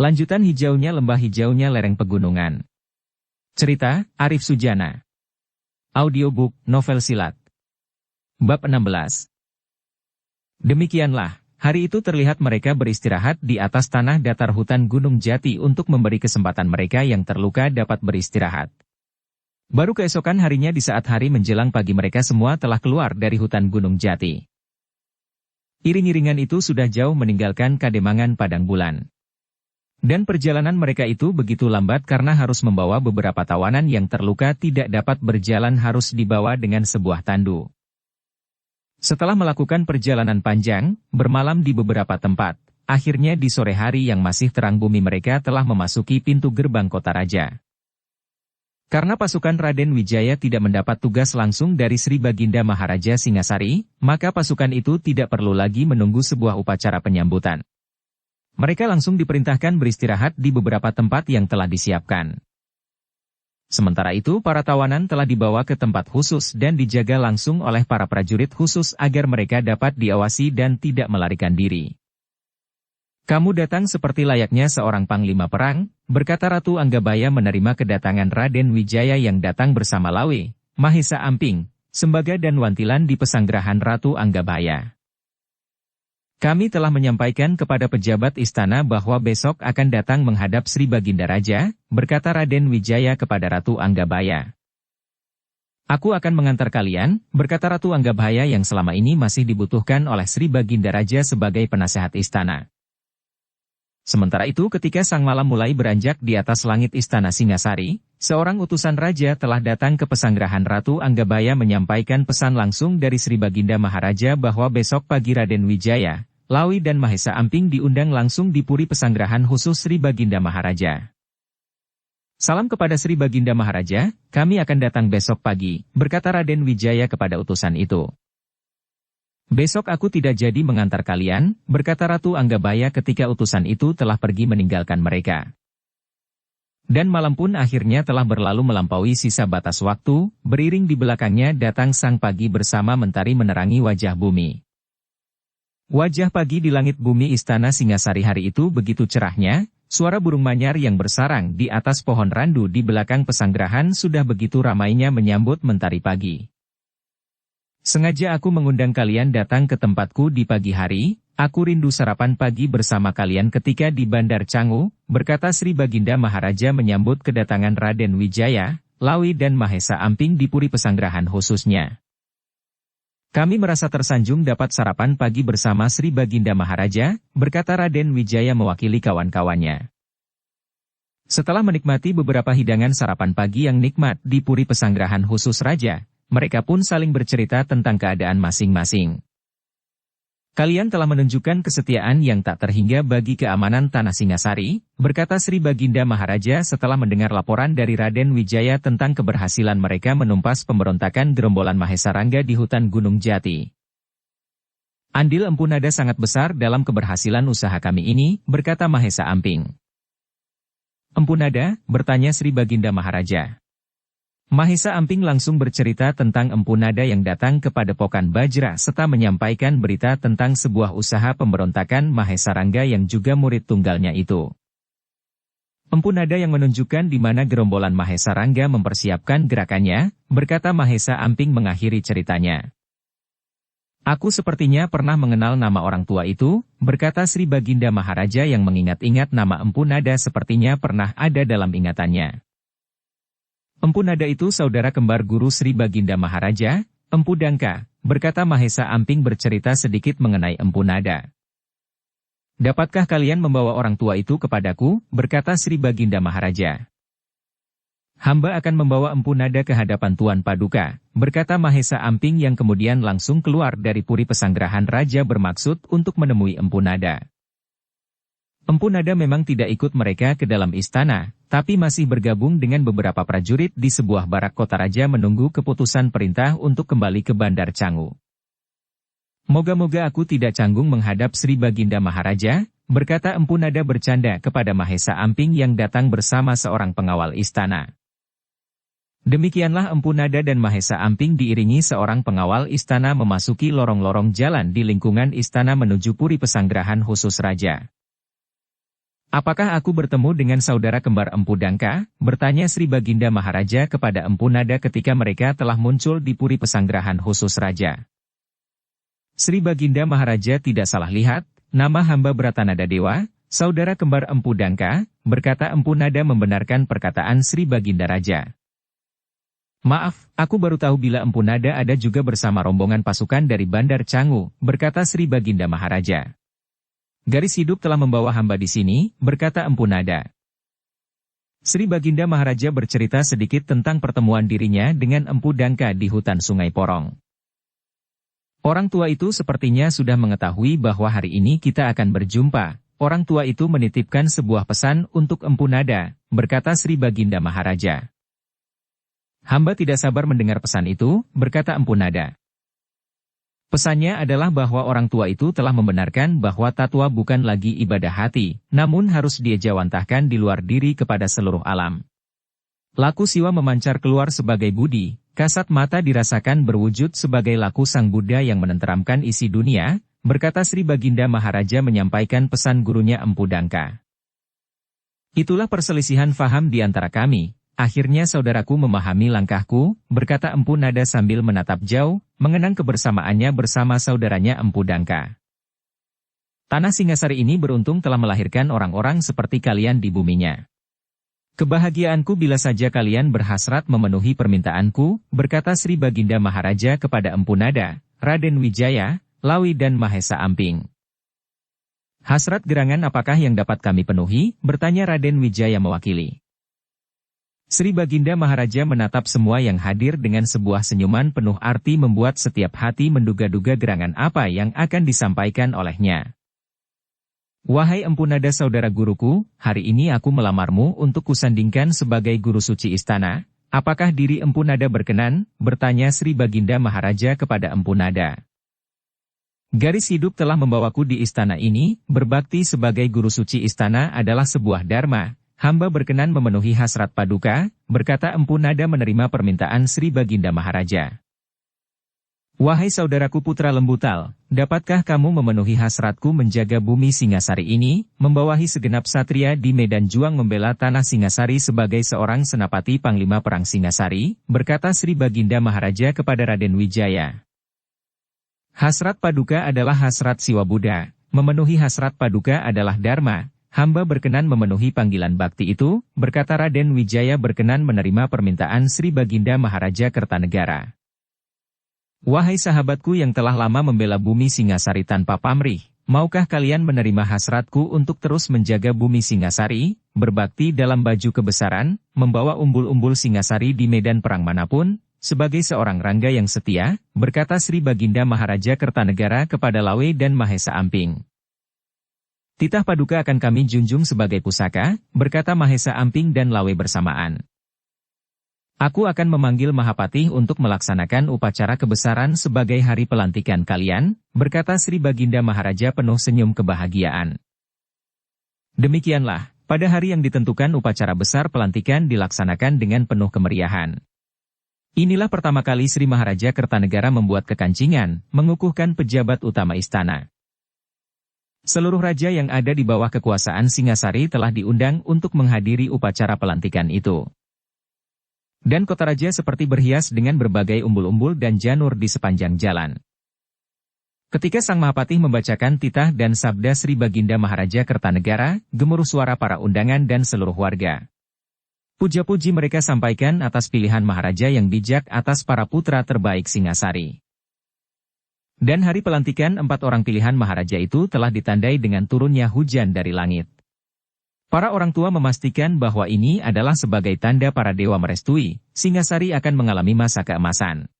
Lanjutan hijaunya lembah, hijaunya lereng pegunungan. Cerita, Arif Sujana. Audiobook, novel silat. Bab 16. Demikianlah, hari itu terlihat mereka beristirahat di atas tanah datar hutan Gunung Jati untuk memberi kesempatan mereka yang terluka dapat beristirahat. Baru keesokan harinya di saat hari menjelang pagi mereka semua telah keluar dari hutan Gunung Jati. Iring-iringan itu sudah jauh meninggalkan Kademangan Padang Bulan. Dan perjalanan mereka itu begitu lambat karena harus membawa beberapa tawanan yang terluka tidak dapat berjalan, harus dibawa dengan sebuah tandu. Setelah melakukan perjalanan panjang, bermalam di beberapa tempat, akhirnya di sore hari yang masih terang bumi mereka telah memasuki pintu gerbang kota raja. Karena pasukan Raden Wijaya tidak mendapat tugas langsung dari Sri Baginda Maharaja Singasari, maka pasukan itu tidak perlu lagi menunggu sebuah upacara penyambutan. Mereka langsung diperintahkan beristirahat di beberapa tempat yang telah disiapkan. Sementara itu para tawanan telah dibawa ke tempat khusus dan dijaga langsung oleh para prajurit khusus agar mereka dapat diawasi dan tidak melarikan diri. "Kamu datang seperti layaknya seorang panglima perang," berkata Ratu Anggabaya menerima kedatangan Raden Wijaya yang datang bersama Lawe, Mahesa Amping, Sembaga dan Wantilan di pesanggerahan Ratu Anggabaya. "Kami telah menyampaikan kepada pejabat istana bahwa besok akan datang menghadap Sri Baginda Raja," berkata Raden Wijaya kepada Ratu Anggabaya. "Aku akan mengantar kalian," berkata Ratu Anggabaya yang selama ini masih dibutuhkan oleh Sri Baginda Raja sebagai penasehat istana. Sementara itu ketika sang malam mulai beranjak di atas langit istana Singasari, seorang utusan raja telah datang ke pesanggerahan Ratu Anggabaya menyampaikan pesan langsung dari Sri Baginda Maharaja bahwa besok pagi Raden Wijaya, Lawi dan Mahesa Amping diundang langsung di puri pesanggerahan khusus Sri Baginda Maharaja. "Salam kepada Sri Baginda Maharaja, kami akan datang besok pagi," berkata Raden Wijaya kepada utusan itu. "Besok aku tidak jadi mengantar kalian," berkata Ratu Anggabaya ketika utusan itu telah pergi meninggalkan mereka. Dan malam pun akhirnya telah berlalu melampaui sisa batas waktu, beriring di belakangnya datang sang pagi bersama mentari menerangi wajah bumi. Wajah pagi di langit bumi istana Singasari hari itu begitu cerahnya, suara burung manyar yang bersarang di atas pohon randu di belakang pesanggerahan sudah begitu ramainya menyambut mentari pagi. "Sengaja aku mengundang kalian datang ke tempatku di pagi hari, aku rindu sarapan pagi bersama kalian ketika di Bandar Canggu," berkata Sri Baginda Maharaja menyambut kedatangan Raden Wijaya, Lawi dan Mahesa Amping di puri pesanggerahan khususnya. "Kami merasa tersanjung dapat sarapan pagi bersama Sri Baginda Maharaja," berkata Raden Wijaya mewakili kawan-kawannya. Setelah menikmati beberapa hidangan sarapan pagi yang nikmat di puri pesanggerahan khusus raja, mereka pun saling bercerita tentang keadaan masing-masing. "Kalian telah menunjukkan kesetiaan yang tak terhingga bagi keamanan tanah Singasari," berkata Sri Baginda Maharaja setelah mendengar laporan dari Raden Wijaya tentang keberhasilan mereka menumpas pemberontakan gerombolan Mahesa Rangga di hutan Gunung Jati. "Andil Empu Nada sangat besar dalam keberhasilan usaha kami ini," berkata Mahesa Amping. "Empu Nada?" bertanya Sri Baginda Maharaja. Mahesa Amping langsung bercerita tentang Empu Nada yang datang ke Padepokan Bajra serta menyampaikan berita tentang sebuah usaha pemberontakan Mahesa Rangga yang juga murid tunggalnya itu. "Empu Nada yang menunjukkan di mana gerombolan Mahesa Rangga mempersiapkan gerakannya," berkata Mahesa Amping mengakhiri ceritanya. "Aku sepertinya pernah mengenal nama orang tua itu," berkata Sri Baginda Maharaja yang mengingat-ingat nama Empu Nada sepertinya pernah ada dalam ingatannya. "Empu Nada itu saudara kembar guru Sri Baginda Maharaja, Empu Dangka," berkata Mahesa Amping bercerita sedikit mengenai Empu Nada. "Dapatkah kalian membawa orang tua itu kepadaku?" berkata Sri Baginda Maharaja. "Hamba akan membawa Empu Nada ke hadapan Tuan Paduka," berkata Mahesa Amping yang kemudian langsung keluar dari puri pesanggerahan raja bermaksud untuk menemui Empu Nada. Empu Nada memang tidak ikut mereka ke dalam istana, tapi masih bergabung dengan beberapa prajurit di sebuah barak kota raja menunggu keputusan perintah untuk kembali ke Bandar Canggu. "Moga-moga aku tidak canggung menghadap Sri Baginda Maharaja," berkata Empu Nada bercanda kepada Mahesa Amping yang datang bersama seorang pengawal istana. Demikianlah Empu Nada dan Mahesa Amping diiringi seorang pengawal istana memasuki lorong-lorong jalan di lingkungan istana menuju puri pesanggerahan khusus raja. Apakah aku bertemu dengan saudara kembar Empu Dangka? Bertanya Sri Baginda Maharaja kepada Empu Nada ketika mereka telah muncul di puri pesanggerahan khusus raja. Sri Baginda Maharaja tidak salah lihat, nama hamba Bratanada Dewa, saudara kembar Empu Dangka, berkata Empu Nada membenarkan perkataan Sri Baginda Raja. Maaf, aku baru tahu bila Empu Nada ada juga bersama rombongan pasukan dari Bandar Canggu, berkata Sri Baginda Maharaja. Garis hidup telah membawa hamba di sini, berkata Empu Nada. Sri Baginda Maharaja bercerita sedikit tentang pertemuan dirinya dengan Empu Dangka di hutan Sungai Porong. Orang tua itu sepertinya sudah mengetahui bahwa hari ini kita akan berjumpa. Orang tua itu menitipkan sebuah pesan untuk Empu Nada, berkata Sri Baginda Maharaja. Hamba tidak sabar mendengar pesan itu, berkata Empu Nada. Pesannya adalah bahwa orang tua itu telah membenarkan bahwa tatwa bukan lagi ibadah hati, namun harus diejawantahkan di luar diri kepada seluruh alam. Laku siwa memancar keluar sebagai budi, kasat mata dirasakan berwujud sebagai laku sang Buddha yang menenteramkan isi dunia, berkata Sri Baginda Maharaja menyampaikan pesan gurunya Empu Dangka. Itulah perselisihan faham di antara kami. Akhirnya saudaraku memahami langkahku, berkata Empu Nada sambil menatap jauh, mengenang kebersamaannya bersama saudaranya Empu Dangka. Tanah Singasari ini beruntung telah melahirkan orang-orang seperti kalian di buminya. Kebahagiaanku bila saja kalian berhasrat memenuhi permintaanku, berkata Sri Baginda Maharaja kepada Empu Nada, Raden Wijaya, Lawi dan Mahesa Amping. Hasrat gerangan apakah yang dapat kami penuhi? Bertanya Raden Wijaya mewakili. Sri Baginda Maharaja menatap semua yang hadir dengan sebuah senyuman penuh arti membuat setiap hati menduga-duga gerangan apa yang akan disampaikan olehnya. Wahai Empu Nada saudara guruku, hari ini aku melamarmu untuk kusandingkan sebagai guru suci istana. Apakah diri Empu Nada berkenan? Bertanya Sri Baginda Maharaja kepada Empu Nada. Garis hidup telah membawaku di istana ini, berbakti sebagai guru suci istana adalah sebuah dharma. Hamba berkenan memenuhi hasrat paduka, berkata Empu Nada menerima permintaan Sri Baginda Maharaja. Wahai saudaraku putra Lembutal, dapatkah kamu memenuhi hasratku menjaga bumi Singasari ini, membawahi segenap satria di medan juang membela tanah Singasari sebagai seorang senapati Panglima Perang Singasari, berkata Sri Baginda Maharaja kepada Raden Wijaya. Hasrat paduka adalah hasrat siwa Buddha, memenuhi hasrat paduka adalah dharma. Hamba berkenan memenuhi panggilan bakti itu, berkata Raden Wijaya berkenan menerima permintaan Sri Baginda Maharaja Kertanegara. Wahai sahabatku yang telah lama membela bumi Singasari tanpa pamrih, maukah kalian menerima hasratku untuk terus menjaga bumi Singasari, berbakti dalam baju kebesaran, membawa umbul-umbul Singasari di medan perang manapun, sebagai seorang rangga yang setia, berkata Sri Baginda Maharaja Kertanegara kepada Lawe dan Mahesa Amping. Titah paduka akan kami junjung sebagai pusaka, berkata Mahesa Amping dan Lawe bersamaan. Aku akan memanggil Mahapatih untuk melaksanakan upacara kebesaran sebagai hari pelantikan kalian, berkata Sri Baginda Maharaja penuh senyum kebahagiaan. Demikianlah, pada hari yang ditentukan upacara besar pelantikan dilaksanakan dengan penuh kemeriahan. Inilah pertama kali Sri Maharaja Kertanegara membuat kekancingan, mengukuhkan pejabat utama istana. Seluruh raja yang ada di bawah kekuasaan Singasari telah diundang untuk menghadiri upacara pelantikan itu. Dan kota raja seperti berhias dengan berbagai umbul-umbul dan janur di sepanjang jalan. Ketika Sang Mahapatih membacakan titah dan sabda Sri Baginda Maharaja Kertanegara, gemuruh suara para undangan dan seluruh warga. Puja-puji mereka sampaikan atas pilihan Maharaja yang bijak atas para putra terbaik Singasari. Dan hari pelantikan 4 orang pilihan Maharaja itu telah ditandai dengan turunnya hujan dari langit. Para orang tua memastikan bahwa ini adalah sebagai tanda para dewa merestui, Singasari akan mengalami masa keemasan.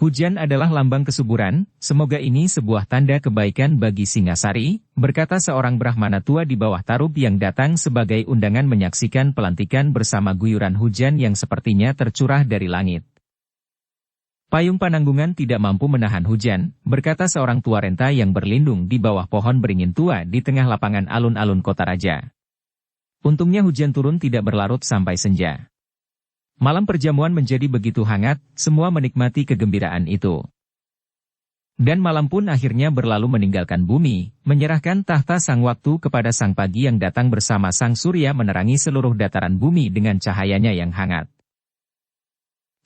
Hujan adalah lambang kesuburan, semoga ini sebuah tanda kebaikan bagi Singasari, berkata seorang Brahmana tua di bawah Tarub yang datang sebagai undangan menyaksikan pelantikan bersama guyuran hujan yang sepertinya tercurah dari langit. Payung Pananggungan tidak mampu menahan hujan, berkata seorang tua renta yang berlindung di bawah pohon beringin tua di tengah lapangan alun-alun kota raja. Untungnya hujan turun tidak berlarut sampai senja. Malam perjamuan menjadi begitu hangat, semua menikmati kegembiraan itu. Dan malam pun akhirnya berlalu meninggalkan bumi, menyerahkan tahta sang waktu kepada sang pagi yang datang bersama sang surya menerangi seluruh dataran bumi dengan cahayanya yang hangat.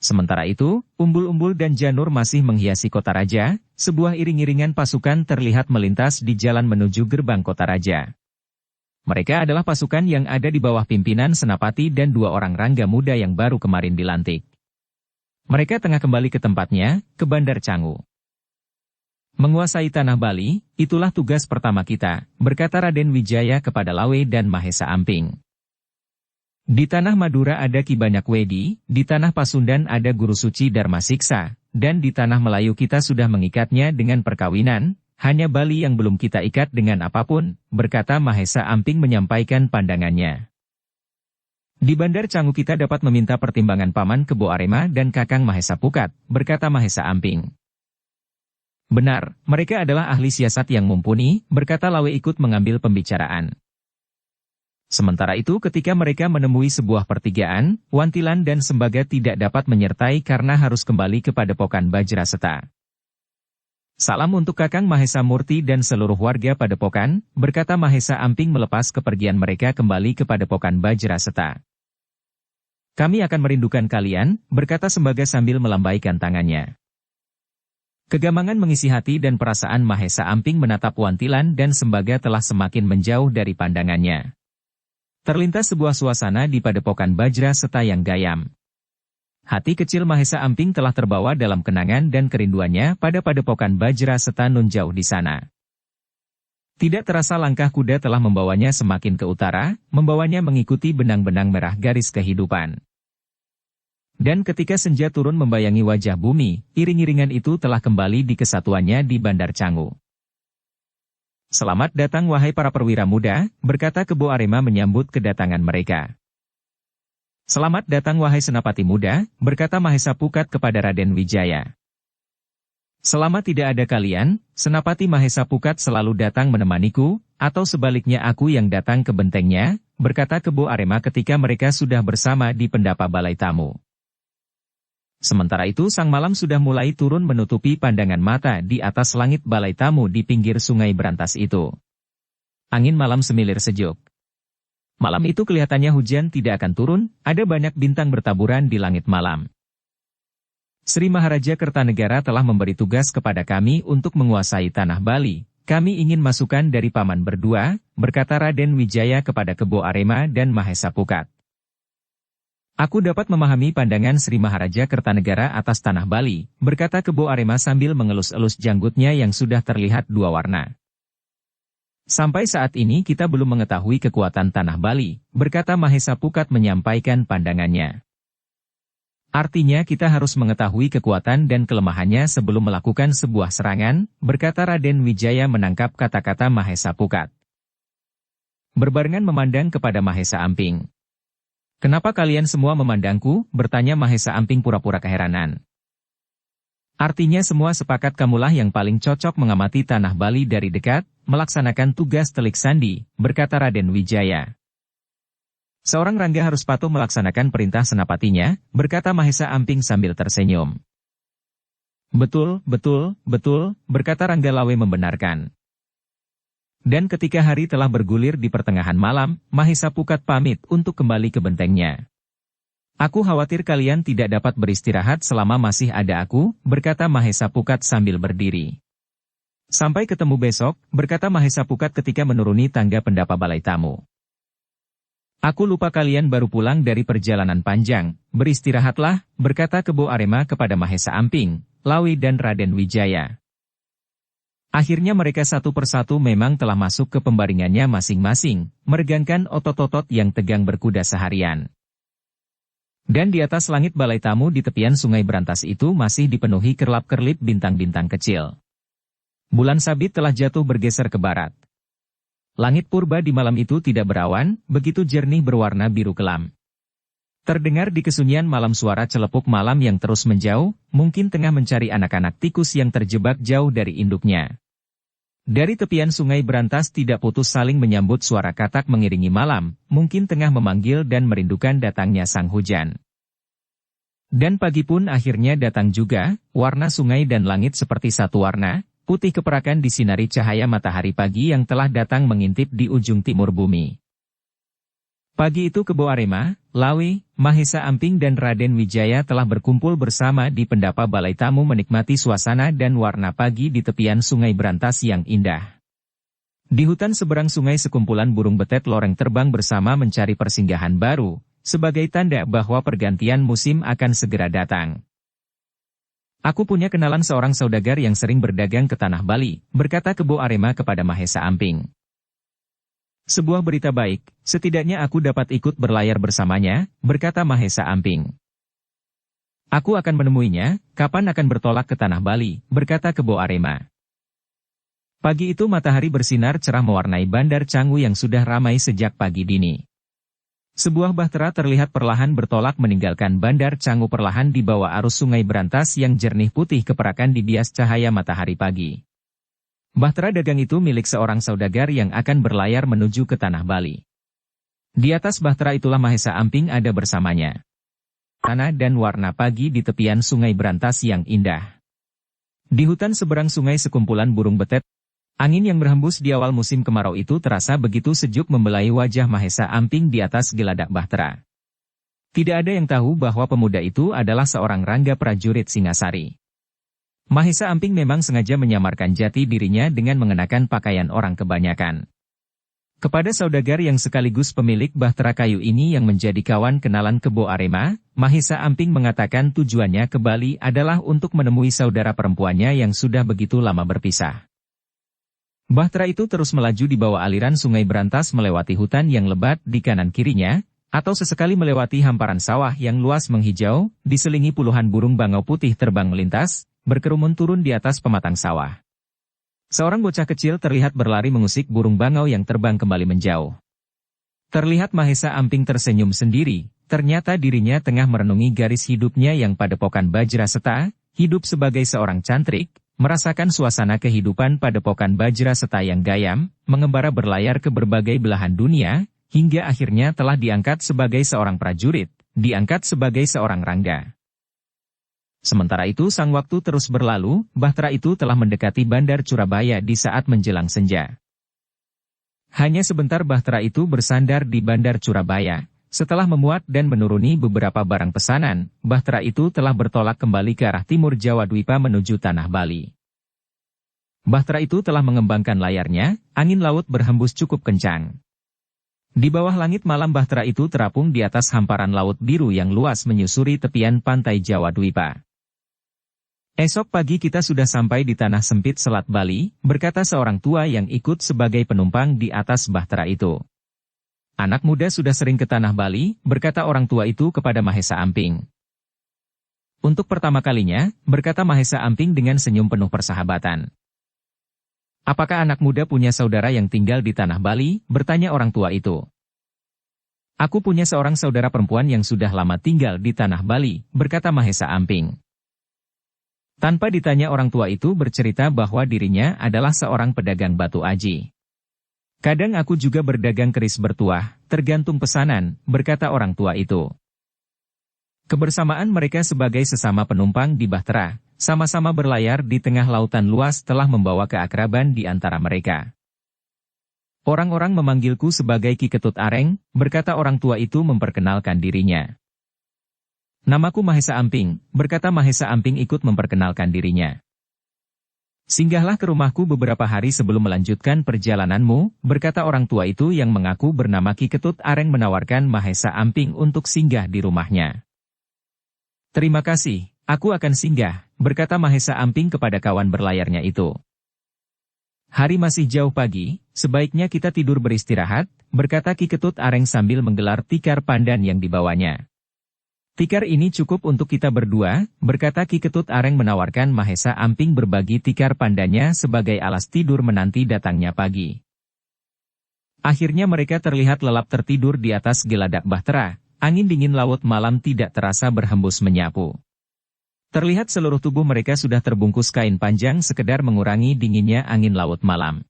Sementara itu, umbul-umbul dan janur masih menghiasi kota raja, sebuah iring-iringan pasukan terlihat melintas di jalan menuju gerbang kota raja. Mereka adalah pasukan yang ada di bawah pimpinan Senapati dan 2 orang rangga muda yang baru kemarin dilantik. Mereka tengah kembali ke tempatnya, ke Bandar Canggu. Menguasai tanah Bali, itulah tugas pertama kita, berkata Raden Wijaya kepada Lawe dan Mahesa Amping. Di tanah Madura ada Ki Banyak Wedi, di tanah Pasundan ada Guru Suci Dharma Siksa, dan di tanah Melayu kita sudah mengikatnya dengan perkawinan, hanya Bali yang belum kita ikat dengan apapun, berkata Mahesa Amping menyampaikan pandangannya. Di Bandar Canggu kita dapat meminta pertimbangan Paman Kebo Arema dan Kakang Mahesa Pukat, berkata Mahesa Amping. Benar, mereka adalah ahli siasat yang mumpuni, berkata Lawe ikut mengambil pembicaraan. Sementara itu ketika mereka menemui sebuah pertigaan, Wantilan dan Sembaga tidak dapat menyertai karena harus kembali ke Padepokan Bajraseta. Salam untuk Kakang Mahesa Murti dan seluruh warga Padepokan, berkata Mahesa Amping melepas kepergian mereka kembali ke Padepokan Bajraseta. Kami akan merindukan kalian, berkata Sembaga sambil melambaikan tangannya. Kegamangan mengisi hati dan perasaan Mahesa Amping menatap Wantilan dan Sembaga telah semakin menjauh dari pandangannya. Terlintas sebuah suasana di Padepokan Bajraseta yang gayam. Hati kecil Mahesa Amping telah terbawa dalam kenangan dan kerinduannya pada Padepokan Bajraseta nun jauh di sana. Tidak terasa langkah kuda telah membawanya semakin ke utara, membawanya mengikuti benang-benang merah garis kehidupan. Dan ketika senja turun membayangi wajah bumi, iring-iringan itu telah kembali di kesatuannya di Bandar Canggu. Selamat datang wahai para perwira muda, berkata Kebo Arema menyambut kedatangan mereka. Selamat datang wahai senapati muda, berkata Mahesa Pukat kepada Raden Wijaya. Selama tidak ada kalian, Senapati Mahesa Pukat selalu datang menemaniku, atau sebaliknya aku yang datang ke bentengnya, berkata Kebo Arema ketika mereka sudah bersama di pendapa balai tamu. Sementara itu sang malam sudah mulai turun menutupi pandangan mata di atas langit balai tamu di pinggir sungai berantas itu. Angin malam semilir sejuk. Malam itu kelihatannya hujan tidak akan turun, ada banyak bintang bertaburan di langit malam. Sri Maharaja Kertanegara telah memberi tugas kepada kami untuk menguasai tanah Bali. Kami ingin masukan dari paman berdua, berkata Raden Wijaya kepada Kebo Arema dan Mahesa Pukat. Aku dapat memahami pandangan Sri Maharaja Kertanegara atas tanah Bali, berkata Kebo Arema sambil mengelus-elus janggutnya yang sudah terlihat 2 warna. Sampai saat ini kita belum mengetahui kekuatan tanah Bali, berkata Mahesa Pukat menyampaikan pandangannya. Artinya kita harus mengetahui kekuatan dan kelemahannya sebelum melakukan sebuah serangan, berkata Raden Wijaya menangkap kata-kata Mahesa Pukat. Berbarengan memandang kepada Mahesa Amping. Kenapa kalian semua memandangku? Bertanya Mahesa Amping pura-pura keheranan. Artinya semua sepakat kamulah yang paling cocok mengamati tanah Bali dari dekat, melaksanakan tugas telik sandi, berkata Raden Wijaya. Seorang rangga harus patuh melaksanakan perintah senapatinya, berkata Mahesa Amping sambil tersenyum. Betul, berkata Rangga Lawe membenarkan. Dan ketika hari telah bergulir di pertengahan malam, Mahesa Pukat pamit untuk kembali ke bentengnya. Aku khawatir kalian tidak dapat beristirahat selama masih ada aku, berkata Mahesa Pukat sambil berdiri. Sampai ketemu besok, berkata Mahesa Pukat ketika menuruni tangga pendapa balai tamu. Aku lupa kalian baru pulang dari perjalanan panjang, beristirahatlah, berkata Kebo Arema kepada Mahesa Amping, Lawe dan Raden Wijaya. Akhirnya mereka satu persatu memang telah masuk ke pembaringannya masing-masing, meregangkan otot-otot yang tegang berkuda seharian. Dan di atas langit balai tamu di tepian sungai berantas itu masih dipenuhi kerlap-kerlip bintang-bintang kecil. Bulan sabit telah jatuh bergeser ke barat. Langit purba di malam itu tidak berawan, begitu jernih berwarna biru kelam. Terdengar di kesunyian malam suara celepuk malam yang terus menjauh, mungkin tengah mencari anak-anak tikus yang terjebak jauh dari induknya. Dari tepian sungai berantas tidak putus saling menyambut suara katak mengiringi malam, mungkin tengah memanggil dan merindukan datangnya sang hujan. Dan pagi pun akhirnya datang juga, warna sungai dan langit seperti satu warna, putih keperakan disinari cahaya matahari pagi yang telah datang mengintip di ujung timur bumi. Pagi itu Kebo Arema, Lawi, Mahesa Amping dan Raden Wijaya telah berkumpul bersama di pendapa balai tamu menikmati suasana dan warna pagi di tepian sungai Berantas yang indah. Di hutan seberang sungai sekumpulan burung betet loreng terbang bersama mencari persinggahan baru, sebagai tanda bahwa pergantian musim akan segera datang. Aku punya kenalan seorang saudagar yang sering berdagang ke tanah Bali, berkata Kebo Arema kepada Mahesa Amping. Sebuah berita baik, setidaknya aku dapat ikut berlayar bersamanya, berkata Mahesa Amping. Aku akan menemuinya, kapan akan bertolak ke tanah Bali, berkata Kebo Arema. Pagi itu matahari bersinar cerah mewarnai Bandar Canggu yang sudah ramai sejak pagi dini. Sebuah bahtera terlihat perlahan bertolak meninggalkan Bandar Canggu perlahan di bawah arus sungai Berantas yang jernih putih keperakan dibias cahaya matahari pagi. Bahtera dagang itu milik seorang saudagar yang akan berlayar menuju ke tanah Bali. Di atas bahtera itulah Mahesa Amping ada bersamanya. Tanah dan warna pagi di tepian sungai Berantas yang indah. Di hutan seberang sungai sekumpulan burung betet. Angin yang berhembus di awal musim kemarau itu terasa begitu sejuk membelai wajah Mahesa Amping di atas geladak bahtera. Tidak ada yang tahu bahwa pemuda itu adalah seorang rangga prajurit Singasari. Mahesa Amping memang sengaja menyamarkan jati dirinya dengan mengenakan pakaian orang kebanyakan. Kepada saudagar yang sekaligus pemilik bahtera kayu ini yang menjadi kawan kenalan Kebo Arema, Mahesa Amping mengatakan tujuannya ke Bali adalah untuk menemui saudara perempuannya yang sudah begitu lama berpisah. Bahtera itu terus melaju di bawah aliran sungai Berantas melewati hutan yang lebat di kanan kirinya, atau sesekali melewati hamparan sawah yang luas menghijau, diselingi puluhan burung bangau putih terbang melintas, berkerumun turun di atas pematang sawah. Seorang bocah kecil terlihat berlari mengusik burung bangau yang terbang kembali menjauh. Terlihat Mahesa Amping tersenyum sendiri, ternyata dirinya tengah merenungi garis hidupnya yang padepokan Bajra Seta, hidup sebagai seorang cantrik, merasakan suasana kehidupan padepokan Bajra Seta yang gayam, mengembara berlayar ke berbagai belahan dunia, hingga akhirnya telah diangkat sebagai seorang prajurit, diangkat sebagai seorang rangga. Sementara itu sang waktu terus berlalu, bahtera itu telah mendekati Bandar Surabaya di saat menjelang senja. Hanya sebentar bahtera itu bersandar di Bandar Surabaya. Setelah memuat dan menuruni beberapa barang pesanan, bahtera itu telah bertolak kembali ke arah timur Jawa Dwipa menuju tanah Bali. Bahtera itu telah mengembangkan layarnya, angin laut berhembus cukup kencang. Di bawah langit malam bahtera itu terapung di atas hamparan laut biru yang luas menyusuri tepian pantai Jawa Dwipa. Esok pagi kita sudah sampai di tanah sempit Selat Bali, berkata seorang tua yang ikut sebagai penumpang di atas bahtera itu. Anak muda sudah sering ke tanah Bali, berkata orang tua itu kepada Mahesa Amping. Untuk pertama kalinya, berkata Mahesa Amping dengan senyum penuh persahabatan. Apakah anak muda punya saudara yang tinggal di tanah Bali, bertanya orang tua itu. Aku punya seorang saudara perempuan yang sudah lama tinggal di tanah Bali, berkata Mahesa Amping. Tanpa ditanya orang tua itu bercerita bahwa dirinya adalah seorang pedagang batu aji. Kadang aku juga berdagang keris bertuah, tergantung pesanan, berkata orang tua itu. Kebersamaan mereka sebagai sesama penumpang di bahtera, sama-sama berlayar di tengah lautan luas telah membawa keakraban di antara mereka. Orang-orang memanggilku sebagai Ki Ketut Areng, berkata orang tua itu memperkenalkan dirinya. Namaku Mahesa Amping, berkata Mahesa Amping ikut memperkenalkan dirinya. Singgahlah ke rumahku beberapa hari sebelum melanjutkan perjalananmu, berkata orang tua itu yang mengaku bernama Ki Ketut Areng menawarkan Mahesa Amping untuk singgah di rumahnya. Terima kasih, aku akan singgah, berkata Mahesa Amping kepada kawan berlayarnya itu. Hari masih jauh pagi, sebaiknya kita tidur beristirahat, berkata Ki Ketut Areng sambil menggelar tikar pandan yang dibawanya. Tikar ini cukup untuk kita berdua, berkata Ki Ketut Areng menawarkan Mahesa Amping berbagi tikar pandannya sebagai alas tidur menanti datangnya pagi. Akhirnya mereka terlihat lelap tertidur di atas geladak bahtera, angin dingin laut malam tidak terasa berhembus menyapu. Terlihat seluruh tubuh mereka sudah terbungkus kain panjang sekedar mengurangi dinginnya angin laut malam.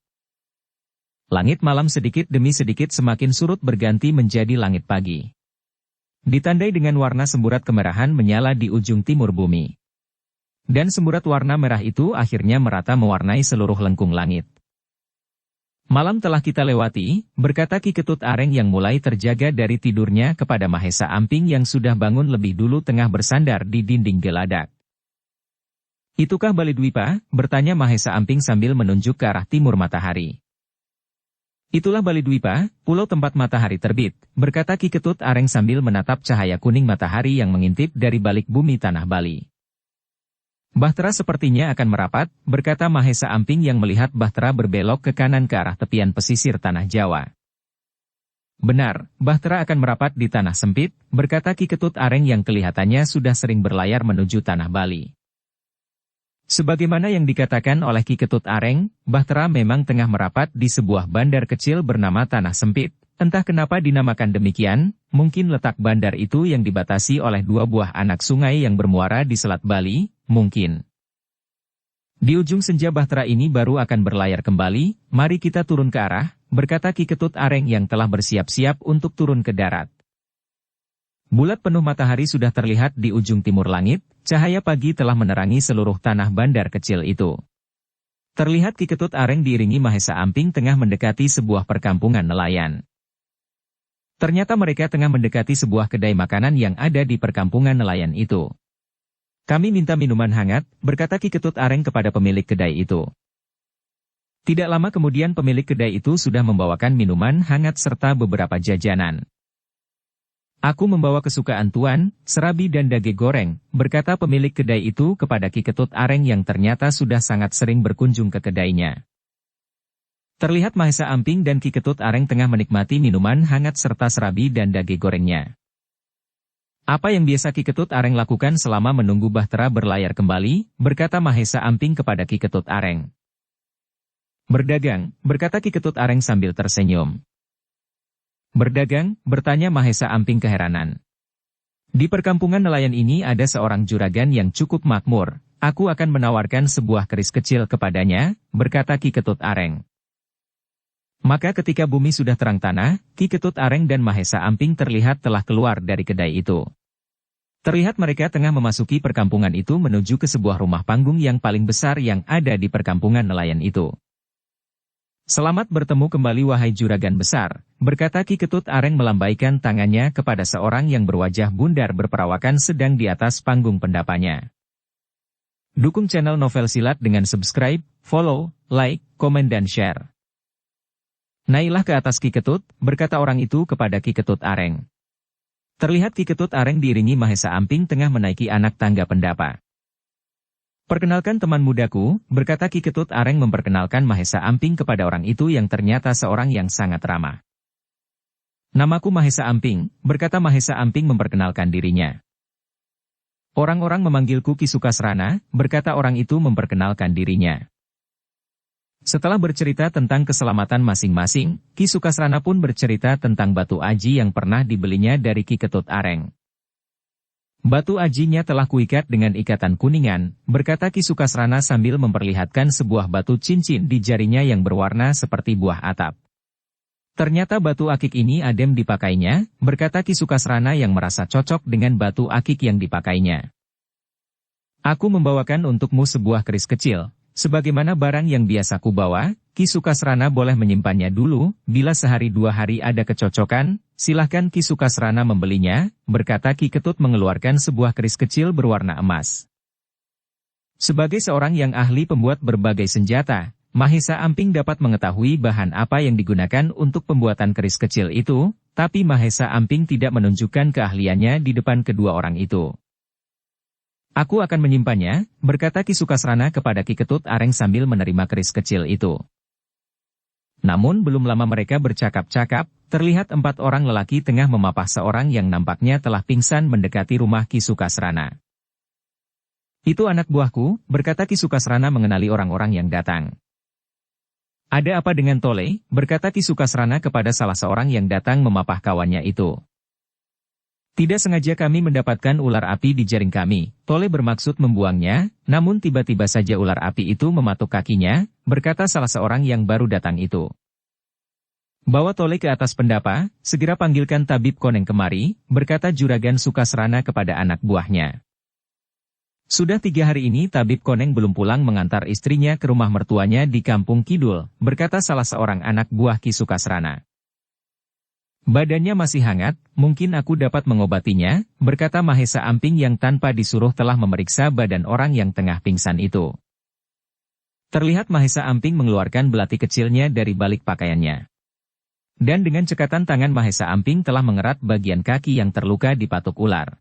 Langit malam sedikit demi sedikit semakin surut berganti menjadi langit pagi. Ditandai dengan warna semburat kemerahan menyala di ujung timur bumi. Dan semburat warna merah itu akhirnya merata mewarnai seluruh lengkung langit. Malam telah kita lewati, berkata Ki Ketut Areng yang mulai terjaga dari tidurnya kepada Mahesa Amping yang sudah bangun lebih dulu tengah bersandar di dinding geladak. Itukah Bali Dwipa? Bertanya Mahesa Amping sambil menunjuk ke arah timur matahari. Itulah Bali Dwipa, pulau tempat matahari terbit, berkata Ki Ketut Areng sambil menatap cahaya kuning matahari yang mengintip dari balik bumi tanah Bali. Bahtera sepertinya akan merapat, berkata Mahesa Amping yang melihat Bahtera berbelok ke kanan ke arah tepian pesisir tanah Jawa. Benar, Bahtera akan merapat di tanah sempit, berkata Ki Ketut Areng yang kelihatannya sudah sering berlayar menuju tanah Bali. Sebagaimana yang dikatakan oleh Ki Ketut Areng, Bahtera memang tengah merapat di sebuah bandar kecil bernama Tanah Sempit. Entah kenapa dinamakan demikian, mungkin letak bandar itu yang dibatasi oleh dua buah anak sungai yang bermuara di Selat Bali, mungkin. Di ujung senja Bahtera ini baru akan berlayar kembali, mari kita turun ke arah, berkata Ki Ketut Areng yang telah bersiap-siap untuk turun ke darat. Bulat penuh matahari sudah terlihat di ujung timur langit, cahaya pagi telah menerangi seluruh tanah bandar kecil itu. Terlihat Ki Ketut Areng diiringi Mahesa Amping tengah mendekati sebuah perkampungan nelayan. Ternyata mereka tengah mendekati sebuah kedai makanan yang ada di perkampungan nelayan itu. Kami minta minuman hangat, berkata Ki Ketut Areng kepada pemilik kedai itu. Tidak lama kemudian pemilik kedai itu sudah membawakan minuman hangat serta beberapa jajanan. Aku membawa kesukaan Tuan, serabi dan dage goreng, berkata pemilik kedai itu kepada Ki Ketut Areng yang ternyata sudah sangat sering berkunjung ke kedainya. Terlihat Mahesa Amping dan Ki Ketut Areng tengah menikmati minuman hangat serta serabi dan dage gorengnya. Apa yang biasa Ki Ketut Areng lakukan selama menunggu Bahtera berlayar kembali, berkata Mahesa Amping kepada Ki Ketut Areng. Berdagang, berkata Ki Ketut Areng sambil tersenyum. Berdagang, bertanya Mahesa Amping keheranan. Di perkampungan nelayan ini ada seorang juragan yang cukup makmur, aku akan menawarkan sebuah keris kecil kepadanya, berkata Ki Ketut Areng. Maka ketika bumi sudah terang tanah, Ki Ketut Areng dan Mahesa Amping terlihat telah keluar dari kedai itu. Terlihat mereka tengah memasuki perkampungan itu menuju ke sebuah rumah panggung yang paling besar yang ada di perkampungan nelayan itu. Selamat bertemu kembali wahai juragan besar, berkata Ki Ketut Areng melambaikan tangannya kepada seorang yang berwajah bundar berperawakan sedang di atas panggung pendapanya. Dukung channel Novel Silat dengan subscribe, follow, like, komen dan share. Naiklah ke atas Ki Ketut, berkata orang itu kepada Ki Ketut Areng. Terlihat Ki Ketut Areng diiringi Mahesa Amping tengah menaiki anak tangga pendapa. Perkenalkan teman mudaku, berkata Ki Ketut Areng memperkenalkan Mahesa Amping kepada orang itu yang ternyata seorang yang sangat ramah. Namaku Mahesa Amping, berkata Mahesa Amping memperkenalkan dirinya. Orang-orang memanggilku Ki Sukasrana, berkata orang itu memperkenalkan dirinya. Setelah bercerita tentang keselamatan masing-masing, Ki Sukasrana pun bercerita tentang batu aji yang pernah dibelinya dari Ki Ketut Areng. Batu ajinya telah kuikat dengan ikatan kuningan, berkata Ki Sukasrana sambil memperlihatkan sebuah batu cincin di jarinya yang berwarna seperti buah atap. Ternyata batu akik ini adem dipakainya, berkata Ki Sukasrana yang merasa cocok dengan batu akik yang dipakainya. Aku membawakan untukmu sebuah keris kecil. Sebagaimana barang yang biasa kubawa, Ki Sukasrana boleh menyimpannya dulu, bila sehari dua hari ada kecocokan, silahkan Ki Sukasrana membelinya, berkata Ki Ketut mengeluarkan sebuah keris kecil berwarna emas. Sebagai seorang yang ahli pembuat berbagai senjata, Mahesa Amping dapat mengetahui bahan apa yang digunakan untuk pembuatan keris kecil itu, tapi Mahesa Amping tidak menunjukkan keahliannya di depan kedua orang itu. Aku akan menyimpannya, berkata Ki Sukasrana kepada Ki Ketut Areng sambil menerima keris kecil itu. Namun belum lama mereka bercakap-cakap, terlihat 4 orang lelaki tengah memapah seorang yang nampaknya telah pingsan mendekati rumah Ki Sukasrana. Itu anak buahku, berkata Ki Sukasrana mengenali orang-orang yang datang. Ada apa dengan Tole, berkata Ki Sukasrana kepada salah seorang yang datang memapah kawannya itu. Tidak sengaja kami mendapatkan ular api di jaring kami, Tole bermaksud membuangnya, namun tiba-tiba saja ular api itu mematuk kakinya, berkata salah seorang yang baru datang itu. Bawa Tole ke atas pendapa, segera panggilkan tabib Koneng kemari, berkata Juragan Sukasrana kepada anak buahnya. Sudah 3 hari ini tabib Koneng belum pulang mengantar istrinya ke rumah mertuanya di Kampung Kidul, berkata salah seorang anak buah Ki Sukasrana. Badannya masih hangat, mungkin aku dapat mengobatinya, berkata Mahesa Amping yang tanpa disuruh telah memeriksa badan orang yang tengah pingsan itu. Terlihat Mahesa Amping mengeluarkan belati kecilnya dari balik pakaiannya. Dan dengan cekatan tangan Mahesa Amping telah mengerat bagian kaki yang terluka di patuk ular.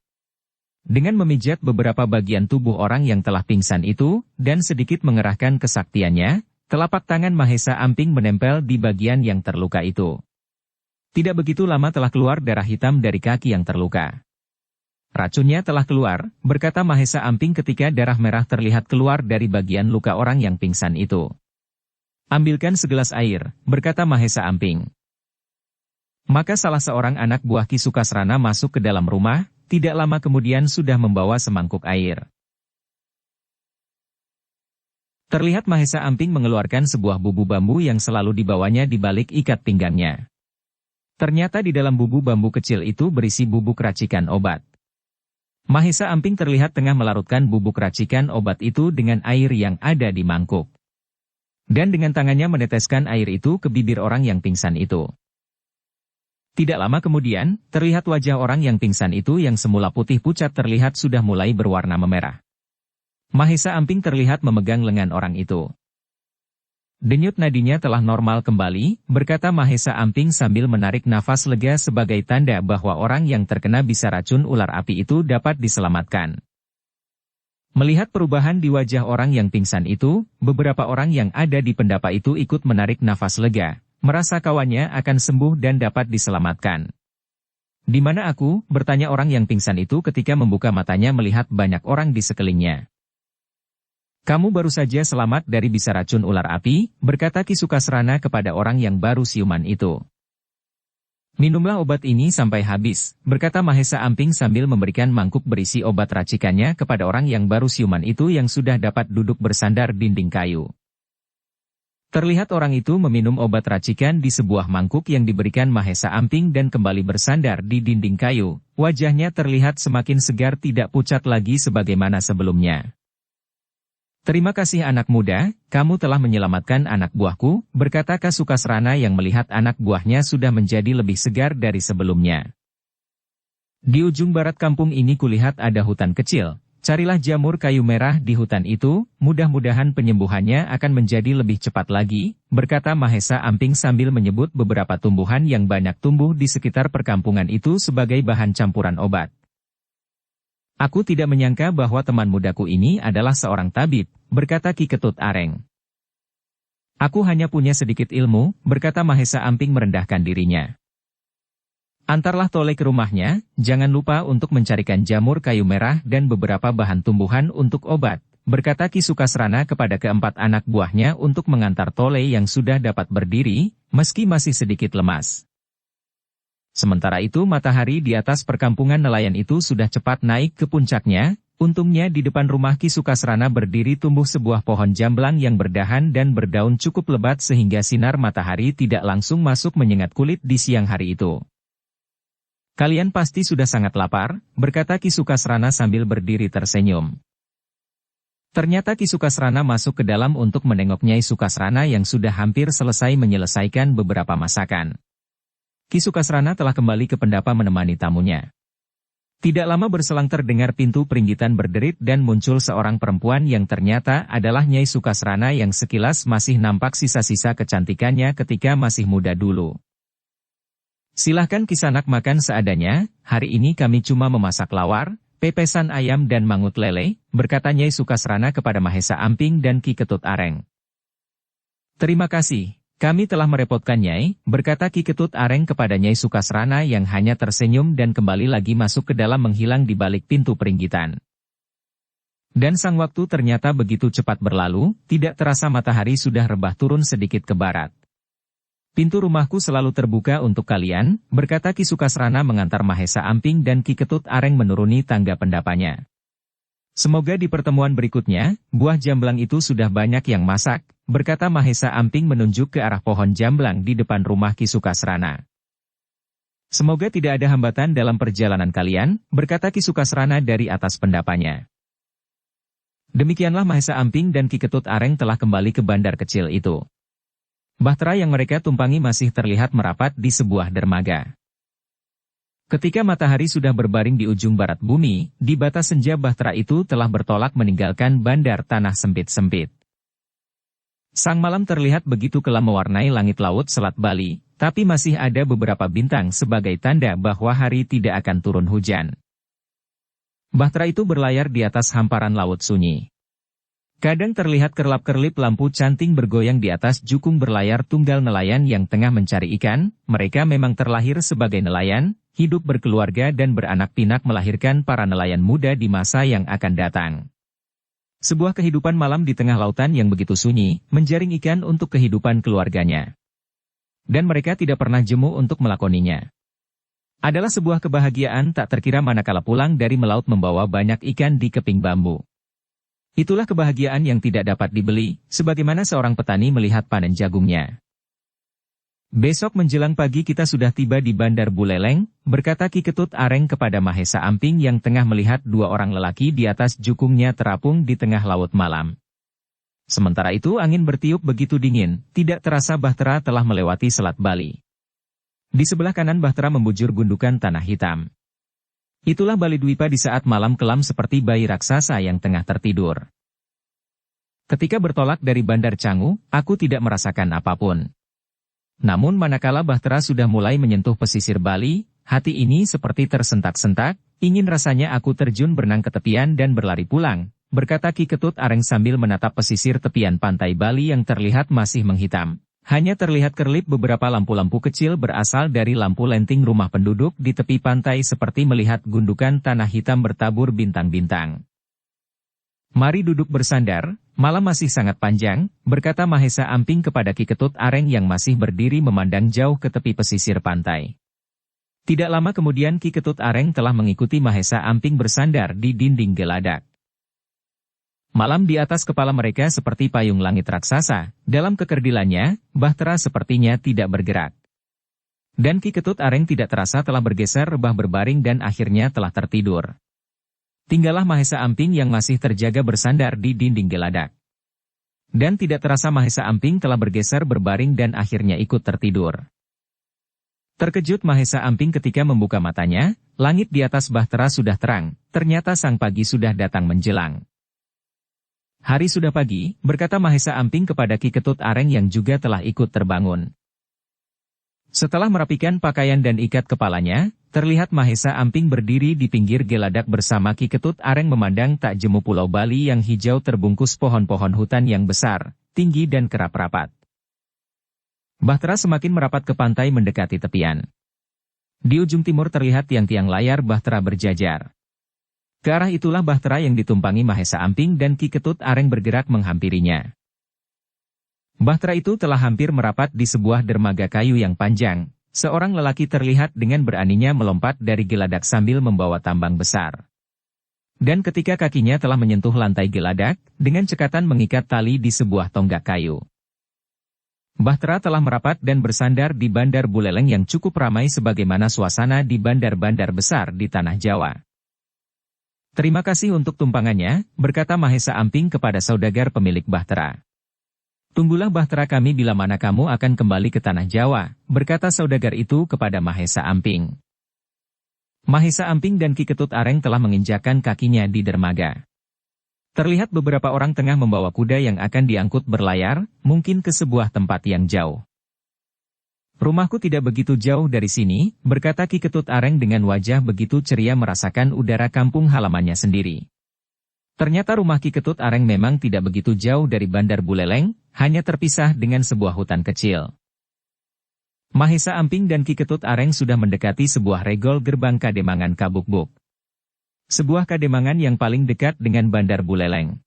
Dengan memijat beberapa bagian tubuh orang yang telah pingsan itu, dan sedikit mengerahkan kesaktiannya, telapak tangan Mahesa Amping menempel di bagian yang terluka itu. Tidak begitu lama telah keluar darah hitam dari kaki yang terluka. Racunnya telah keluar, berkata Mahesa Amping ketika darah merah terlihat keluar dari bagian luka orang yang pingsan itu. Ambilkan segelas air, berkata Mahesa Amping. Maka salah seorang anak buah Ki Sukasrana masuk ke dalam rumah, tidak lama kemudian sudah membawa semangkuk air. Terlihat Mahesa Amping mengeluarkan sebuah bubu bambu yang selalu dibawanya di balik ikat pinggangnya. Ternyata di dalam bubu bambu kecil itu berisi bubuk racikan obat. Mahesa Amping terlihat tengah melarutkan bubuk racikan obat itu dengan air yang ada di mangkuk. Dan dengan tangannya meneteskan air itu ke bibir orang yang pingsan itu. Tidak lama kemudian, terlihat wajah orang yang pingsan itu yang semula putih pucat terlihat sudah mulai berwarna memerah. Mahesa Amping terlihat memegang lengan orang itu. Denyut nadinya telah normal kembali, berkata Mahesa Amping sambil menarik nafas lega sebagai tanda bahwa orang yang terkena bisa racun ular api itu dapat diselamatkan. Melihat perubahan di wajah orang yang pingsan itu, beberapa orang yang ada di pendapa itu ikut menarik nafas lega. Merasa kawannya akan sembuh dan dapat diselamatkan. Di mana aku? Bertanya orang yang pingsan itu ketika membuka matanya melihat banyak orang di sekelilingnya. Kamu baru saja selamat dari bisa racun ular api, berkata Ki Sukasrana kepada orang yang baru siuman itu. Minumlah obat ini sampai habis, berkata Mahesa Amping sambil memberikan mangkuk berisi obat racikannya kepada orang yang baru siuman itu yang sudah dapat duduk bersandar dinding kayu. Terlihat orang itu meminum obat racikan di sebuah mangkuk yang diberikan Mahesa Amping dan kembali bersandar di dinding kayu. Wajahnya terlihat semakin segar tidak pucat lagi sebagaimana sebelumnya. Terima kasih anak muda, kamu telah menyelamatkan anak buahku, berkata Ki Sukasrana yang melihat anak buahnya sudah menjadi lebih segar dari sebelumnya. Di ujung barat kampung ini kulihat ada hutan kecil. Carilah jamur kayu merah di hutan itu, mudah-mudahan penyembuhannya akan menjadi lebih cepat lagi, berkata Mahesa Amping sambil menyebut beberapa tumbuhan yang banyak tumbuh di sekitar perkampungan itu sebagai bahan campuran obat. Aku tidak menyangka bahwa teman mudaku ini adalah seorang tabib, berkata Ki Ketut Areng. Aku hanya punya sedikit ilmu, berkata Mahesa Amping merendahkan dirinya. Antarlah Tole ke rumahnya, jangan lupa untuk mencarikan jamur kayu merah dan beberapa bahan tumbuhan untuk obat, berkata Ki Sukasrana kepada keempat anak buahnya untuk mengantar Tole yang sudah dapat berdiri, meski masih sedikit lemas. Sementara itu matahari di atas perkampungan nelayan itu sudah cepat naik ke puncaknya, untungnya di depan rumah Ki Sukasrana berdiri tumbuh sebuah pohon jamblang yang berdahan dan berdaun cukup lebat sehingga sinar matahari tidak langsung masuk menyengat kulit di siang hari itu. Kalian pasti sudah sangat lapar, berkata Ki Sukasrana sambil berdiri tersenyum. Ternyata Ki Sukasrana masuk ke dalam untuk menengok Nyai Sukasrana yang sudah hampir selesai menyelesaikan beberapa masakan. Ki Sukasrana telah kembali ke pendapa menemani tamunya. Tidak lama berselang terdengar pintu peringgitan berderit dan muncul seorang perempuan yang ternyata adalah Nyai Sukasrana yang sekilas masih nampak sisa-sisa kecantikannya ketika masih muda dulu. Silahkan Kisanak makan seadanya, hari ini kami cuma memasak lawar, pepesan ayam dan mangut lele, berkata Nyai Sukasrana kepada Mahesa Amping dan Ki Ketut Areng. Terima kasih, kami telah merepotkan Nyai, berkata Ki Ketut Areng kepada Nyai Sukasrana yang hanya tersenyum dan kembali lagi masuk ke dalam menghilang di balik pintu peringgitan. Dan sang waktu ternyata begitu cepat berlalu, tidak terasa matahari sudah rebah turun sedikit ke barat. Pintu rumahku selalu terbuka untuk kalian, berkata Ki Sukasrana mengantar Mahesa Amping dan Ki Ketut Areng menuruni tangga pendapanya. Semoga di pertemuan berikutnya, buah jamblang itu sudah banyak yang masak, berkata Mahesa Amping menunjuk ke arah pohon jamblang di depan rumah Ki Sukasrana. Semoga tidak ada hambatan dalam perjalanan kalian, berkata Ki Sukasrana dari atas pendapanya. Demikianlah Mahesa Amping dan Ki Ketut Areng telah kembali ke bandar kecil itu. Bahtera yang mereka tumpangi masih terlihat merapat di sebuah dermaga. Ketika matahari sudah berbaring di ujung barat bumi, di batas senja Bahtera itu telah bertolak meninggalkan bandar tanah sempit-sempit. Sang malam terlihat begitu kelam mewarnai langit laut Selat Bali, tapi masih ada beberapa bintang sebagai tanda bahwa hari tidak akan turun hujan. Bahtera itu berlayar di atas hamparan laut sunyi. Kadang terlihat kerlap-kerlip lampu canting bergoyang di atas jukung berlayar tunggal nelayan yang tengah mencari ikan. Mereka memang terlahir sebagai nelayan, hidup berkeluarga dan beranak pinak melahirkan para nelayan muda di masa yang akan datang. Sebuah kehidupan malam di tengah lautan yang begitu sunyi, menjaring ikan untuk kehidupan keluarganya. Dan mereka tidak pernah jemu untuk melakoninya. Adalah sebuah kebahagiaan tak terkira manakala pulang dari melaut membawa banyak ikan di keping bambu. Itulah kebahagiaan yang tidak dapat dibeli, sebagaimana seorang petani melihat panen jagungnya. Besok menjelang pagi kita sudah tiba di Bandar Buleleng, berkata Ki Ketut Areng kepada Mahesa Amping yang tengah melihat dua orang lelaki di atas jukungnya terapung di tengah laut malam. Sementara itu angin bertiup begitu dingin, tidak terasa Bahtera telah melewati Selat Bali. Di sebelah kanan Bahtera membujur gundukan tanah hitam. Itulah Bali Dwipa di saat malam kelam seperti bayi raksasa yang tengah tertidur. Ketika bertolak dari Bandar Canggu, aku tidak merasakan apapun. Namun manakala Bahtera sudah mulai menyentuh pesisir Bali, hati ini seperti tersentak-sentak, ingin rasanya aku terjun berenang ke tepian dan berlari pulang, berkata Ki Ketut Areng sambil menatap pesisir tepian pantai Bali yang terlihat masih menghitam. Hanya terlihat kerlip beberapa lampu-lampu kecil berasal dari lampu lenting rumah penduduk di tepi pantai seperti melihat gundukan tanah hitam bertabur bintang-bintang. Mari duduk bersandar, malam masih sangat panjang, berkata Mahesa Amping kepada Ki Ketut Areng yang masih berdiri memandang jauh ke tepi pesisir pantai. Tidak lama kemudian Ki Ketut Areng telah mengikuti Mahesa Amping bersandar di dinding geladak. Malam di atas kepala mereka seperti payung langit raksasa, dalam kekerdilannya, Bahtera sepertinya tidak bergerak. Dan Ki Ketut Areng tidak terasa telah bergeser rebah berbaring dan akhirnya telah tertidur. Tinggallah Mahesa Amping yang masih terjaga bersandar di dinding geladak. Dan tidak terasa Mahesa Amping telah bergeser berbaring dan akhirnya ikut tertidur. Terkejut Mahesa Amping ketika membuka matanya, langit di atas Bahtera sudah terang, ternyata sang pagi sudah datang menjelang. Hari sudah pagi, berkata Mahesa Amping kepada Ki Ketut Areng yang juga telah ikut terbangun. Setelah merapikan pakaian dan ikat kepalanya, terlihat Mahesa Amping berdiri di pinggir geladak bersama Ki Ketut Areng memandang tak jemu Pulau Bali yang hijau terbungkus pohon-pohon hutan yang besar, tinggi dan kerap rapat. Bahtera semakin merapat ke pantai mendekati tepian. Di ujung timur terlihat tiang-tiang layar Bahtera berjajar. Ke arah itulah Bahtera yang ditumpangi Mahesa Amping dan Ki Ketut Areng bergerak menghampirinya. Bahtera itu telah hampir merapat di sebuah dermaga kayu yang panjang. Seorang lelaki terlihat dengan beraninya melompat dari geladak sambil membawa tambang besar. Dan ketika kakinya telah menyentuh lantai geladak, dengan cekatan mengikat tali di sebuah tonggak kayu. Bahtera telah merapat dan bersandar di Bandar Buleleng yang cukup ramai sebagaimana suasana di bandar-bandar besar di Tanah Jawa. Terima kasih untuk tumpangannya, berkata Mahesa Amping kepada saudagar pemilik Bahtera. Tunggulah Bahtera kami bila mana kamu akan kembali ke Tanah Jawa, berkata saudagar itu kepada Mahesa Amping. Mahesa Amping dan Ki Ketut Areng telah menginjakkan kakinya di dermaga. Terlihat beberapa orang tengah membawa kuda yang akan diangkut berlayar, mungkin ke sebuah tempat yang jauh. Rumahku tidak begitu jauh dari sini, berkata Ki Ketut Areng dengan wajah begitu ceria merasakan udara kampung halamannya sendiri. Ternyata rumah Ki Ketut Areng memang tidak begitu jauh dari Bandar Buleleng, hanya terpisah dengan sebuah hutan kecil. Mahesa Amping dan Ki Ketut Areng sudah mendekati sebuah regol gerbang Kademangan Kabukbuk. Sebuah kademangan yang paling dekat dengan Bandar Buleleng.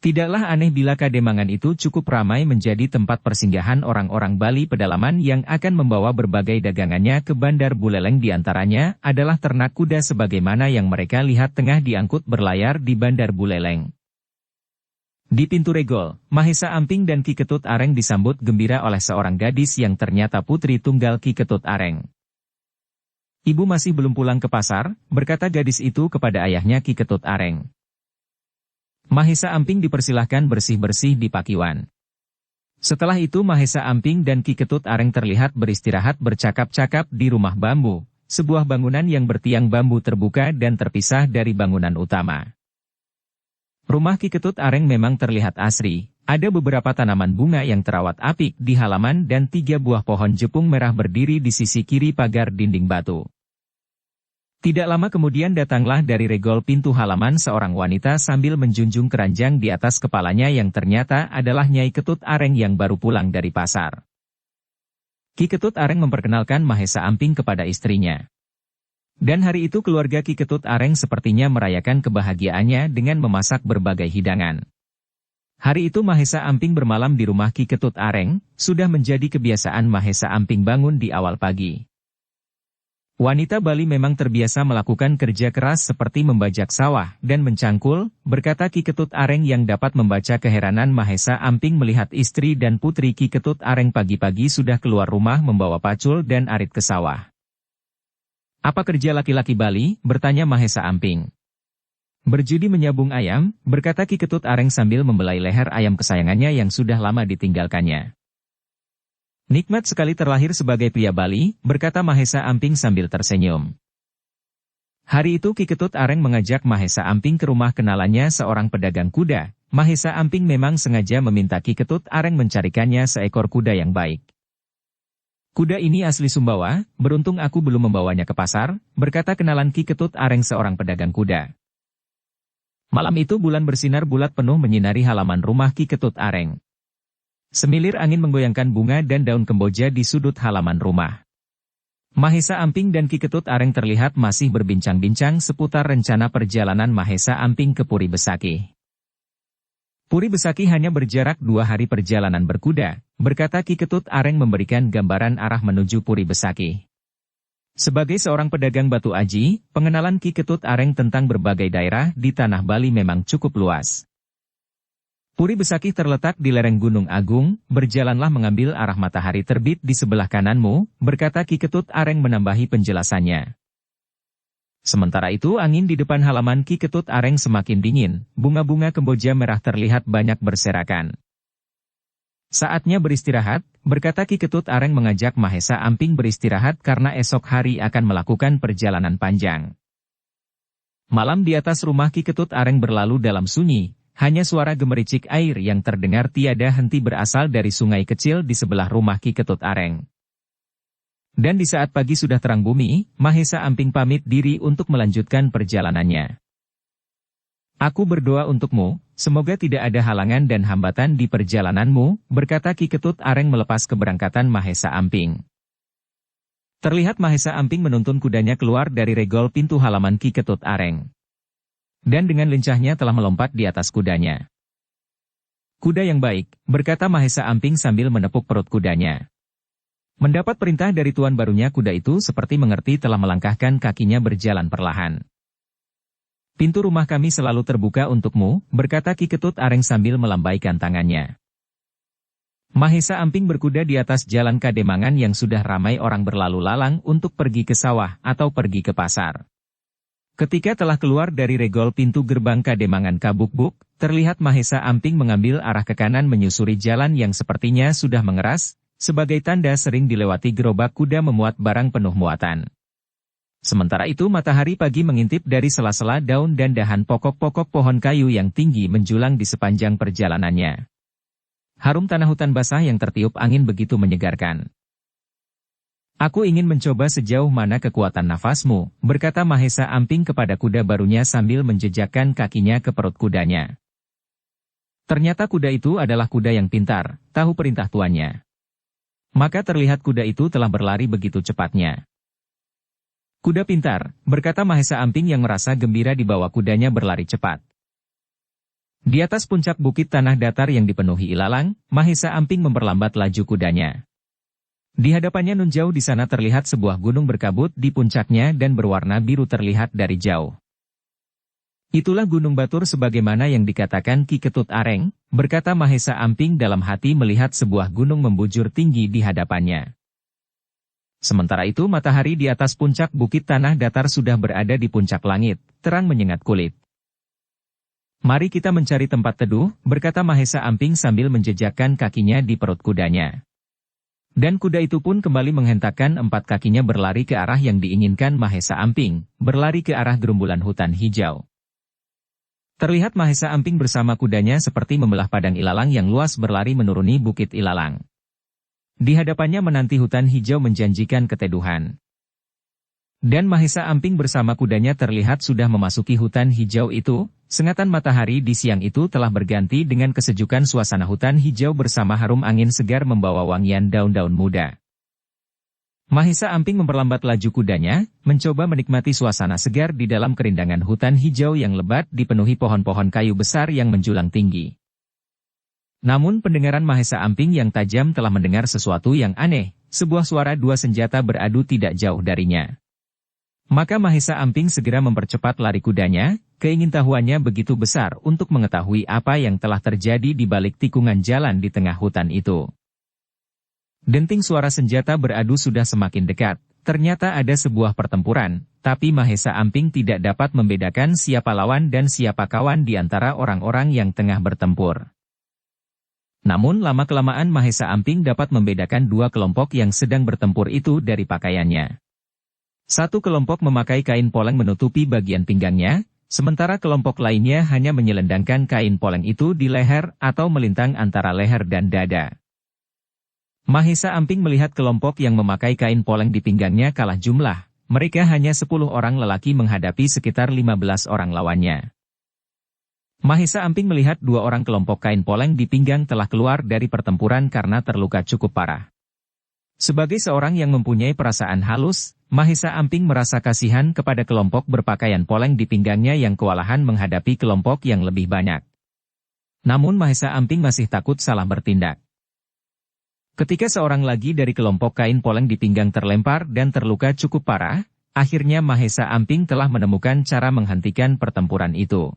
Tidaklah aneh bila Kademangan itu cukup ramai menjadi tempat persinggahan orang-orang Bali pedalaman yang akan membawa berbagai dagangannya ke Bandar Buleleng, diantaranya adalah ternak kuda sebagaimana yang mereka lihat tengah diangkut berlayar di Bandar Buleleng. Di pintu regol, Mahesa Amping dan Ki Ketut Areng disambut gembira oleh seorang gadis yang ternyata putri tunggal Ki Ketut Areng. "Ibu masih belum pulang ke pasar," berkata gadis itu kepada ayahnya Ki Ketut Areng. Mahesa Amping dipersilahkan bersih-bersih di Pakiwan. Setelah itu Mahesa Amping dan Ki Ketut Areng terlihat beristirahat bercakap-cakap di rumah bambu, sebuah bangunan yang bertiang bambu terbuka dan terpisah dari bangunan utama. Rumah Ki Ketut Areng memang terlihat asri, ada beberapa tanaman bunga yang terawat apik di halaman dan 3 buah pohon jepung merah berdiri di sisi kiri pagar dinding batu. Tidak lama kemudian datanglah dari regol pintu halaman seorang wanita sambil menjunjung keranjang di atas kepalanya yang ternyata adalah Nyai Ketut Areng yang baru pulang dari pasar. Ki Ketut Areng memperkenalkan Mahesa Amping kepada istrinya. Dan hari itu keluarga Ki Ketut Areng sepertinya merayakan kebahagiaannya dengan memasak berbagai hidangan. Hari itu Mahesa Amping bermalam di rumah Ki Ketut Areng, sudah menjadi kebiasaan Mahesa Amping bangun di awal pagi. Wanita Bali memang terbiasa melakukan kerja keras seperti membajak sawah dan mencangkul, berkata Ki Ketut Areng yang dapat membaca keheranan Mahesa Amping melihat istri dan putri Ki Ketut Areng pagi-pagi sudah keluar rumah membawa pacul dan arit ke sawah. "Apa kerja laki-laki Bali?" bertanya Mahesa Amping. "Berjudi menyabung ayam," berkata Ki Ketut Areng sambil membelai leher ayam kesayangannya yang sudah lama ditinggalkannya. "Nikmat sekali terlahir sebagai pria Bali," berkata Mahesa Amping sambil tersenyum. Hari itu Ki Ketut Areng mengajak Mahesa Amping ke rumah kenalannya seorang pedagang kuda. Mahesa Amping memang sengaja meminta Ki Ketut Areng mencarikannya seekor kuda yang baik. "Kuda ini asli Sumbawa, beruntung aku belum membawanya ke pasar," berkata kenalan Ki Ketut Areng seorang pedagang kuda. Malam itu bulan bersinar bulat penuh menyinari halaman rumah Ki Ketut Areng. Semilir angin menggoyangkan bunga dan daun kemboja di sudut halaman rumah. Mahesa Amping dan Ki Ketut Areng terlihat masih berbincang-bincang seputar rencana perjalanan Mahesa Amping ke Puri Besakih. "Puri Besakih hanya berjarak 2 hari perjalanan berkuda," berkata Ki Ketut Areng memberikan gambaran arah menuju Puri Besakih. Sebagai seorang pedagang batu aji, pengenalan Ki Ketut Areng tentang berbagai daerah di tanah Bali memang cukup luas. Puri Besakih terletak di lereng Gunung Agung, berjalanlah mengambil arah matahari terbit di sebelah kananmu, berkata Ki Ketut Areng menambahi penjelasannya. Sementara itu angin di depan halaman Ki Ketut Areng semakin dingin, bunga-bunga kemboja merah terlihat banyak berserakan. "Saatnya beristirahat," berkata Ki Ketut Areng mengajak Mahesa Amping beristirahat karena esok hari akan melakukan perjalanan panjang. Malam di atas rumah Ki Ketut Areng berlalu dalam sunyi. Hanya suara gemericik air yang terdengar tiada henti berasal dari sungai kecil di sebelah rumah Ki Ketut Areng. Dan di saat pagi sudah terang bumi, Mahesa Amping pamit diri untuk melanjutkan perjalanannya. "Aku berdoa untukmu, semoga tidak ada halangan dan hambatan di perjalananmu," berkata Ki Ketut Areng melepas keberangkatan Mahesa Amping. Terlihat Mahesa Amping menuntun kudanya keluar dari regol pintu halaman Ki Ketut Areng. Dan dengan lincahnya telah melompat di atas kudanya. "Kuda yang baik," berkata Mahesa Amping sambil menepuk perut kudanya. Mendapat perintah dari tuan barunya, kuda itu seperti mengerti telah melangkahkan kakinya berjalan perlahan. "Pintu rumah kami selalu terbuka untukmu," berkata Ki Ketut Areng sambil melambaikan tangannya. Mahesa Amping berkuda di atas jalan Kademangan yang sudah ramai orang berlalu lalang untuk pergi ke sawah atau pergi ke pasar. Ketika telah keluar dari regol pintu gerbang Kademangan Kabukbuk, terlihat Mahesa Amping mengambil arah ke kanan menyusuri jalan yang sepertinya sudah mengeras, sebagai tanda sering dilewati gerobak kuda memuat barang penuh muatan. Sementara itu matahari pagi mengintip dari sela-sela daun dan dahan pokok-pokok pohon kayu yang tinggi menjulang di sepanjang perjalanannya. Harum tanah hutan basah yang tertiup angin begitu menyegarkan. "Aku ingin mencoba sejauh mana kekuatan nafasmu," berkata Mahesa Amping kepada kuda barunya sambil menjejakkan kakinya ke perut kudanya. Ternyata kuda itu adalah kuda yang pintar, tahu perintah tuannya. Maka terlihat kuda itu telah berlari begitu cepatnya. "Kuda pintar," berkata Mahesa Amping yang merasa gembira dibawa kudanya berlari cepat. Di atas puncak bukit tanah datar yang dipenuhi ilalang, Mahesa Amping memperlambat laju kudanya. Di hadapannya nun jauh di sana terlihat sebuah gunung berkabut di puncaknya dan berwarna biru terlihat dari jauh. Itulah Gunung Batur sebagaimana yang dikatakan Ki Ketut Areng, berkata Mahesa Amping dalam hati melihat sebuah gunung membujur tinggi di hadapannya. Sementara itu matahari di atas puncak bukit tanah datar sudah berada di puncak langit, terang menyengat kulit. Mari kita mencari tempat teduh, berkata Mahesa Amping sambil menjejakkan kakinya di perut kudanya. Dan kuda itu pun kembali menghentakkan 4 kakinya berlari ke arah yang diinginkan Mahesa Amping, berlari ke arah gerumbulan hutan hijau. Terlihat Mahesa Amping bersama kudanya seperti membelah padang ilalang yang luas berlari menuruni bukit ilalang. Di hadapannya menanti hutan hijau menjanjikan keteduhan. Dan Mahesa Amping bersama kudanya terlihat sudah memasuki hutan hijau itu. Sengatan matahari di siang itu telah berganti dengan kesejukan suasana hutan hijau bersama harum angin segar membawa wangian daun-daun muda. Mahesa Amping memperlambat laju kudanya, mencoba menikmati suasana segar di dalam kerindangan hutan hijau yang lebat dipenuhi pohon-pohon kayu besar yang menjulang tinggi. Namun pendengaran Mahesa Amping yang tajam telah mendengar sesuatu yang aneh, sebuah suara 2 senjata beradu tidak jauh darinya. Maka Mahesa Amping segera mempercepat lari kudanya, keingintahuannya begitu besar untuk mengetahui apa yang telah terjadi di balik tikungan jalan di tengah hutan itu. Denting suara senjata beradu sudah semakin dekat, ternyata ada sebuah pertempuran, tapi Mahesa Amping tidak dapat membedakan siapa lawan dan siapa kawan di antara orang-orang yang tengah bertempur. Namun lama-kelamaan Mahesa Amping dapat membedakan 2 kelompok yang sedang bertempur itu dari pakaiannya. Satu kelompok memakai kain poleng menutupi bagian pinggangnya, sementara kelompok lainnya hanya menyelendangkan kain poleng itu di leher atau melintang antara leher dan dada. Mahesa Amping melihat kelompok yang memakai kain poleng di pinggangnya kalah jumlah, mereka hanya 10 orang lelaki menghadapi sekitar 15 orang lawannya. Mahesa Amping melihat 2 orang kelompok kain poleng di pinggang telah keluar dari pertempuran karena terluka cukup parah. Sebagai seorang yang mempunyai perasaan halus, Mahesa Amping merasa kasihan kepada kelompok berpakaian poleng di pinggangnya yang kewalahan menghadapi kelompok yang lebih banyak. Namun Mahesa Amping masih takut salah bertindak. Ketika seorang lagi dari kelompok kain poleng di pinggang terlempar dan terluka cukup parah, akhirnya Mahesa Amping telah menemukan cara menghentikan pertempuran itu.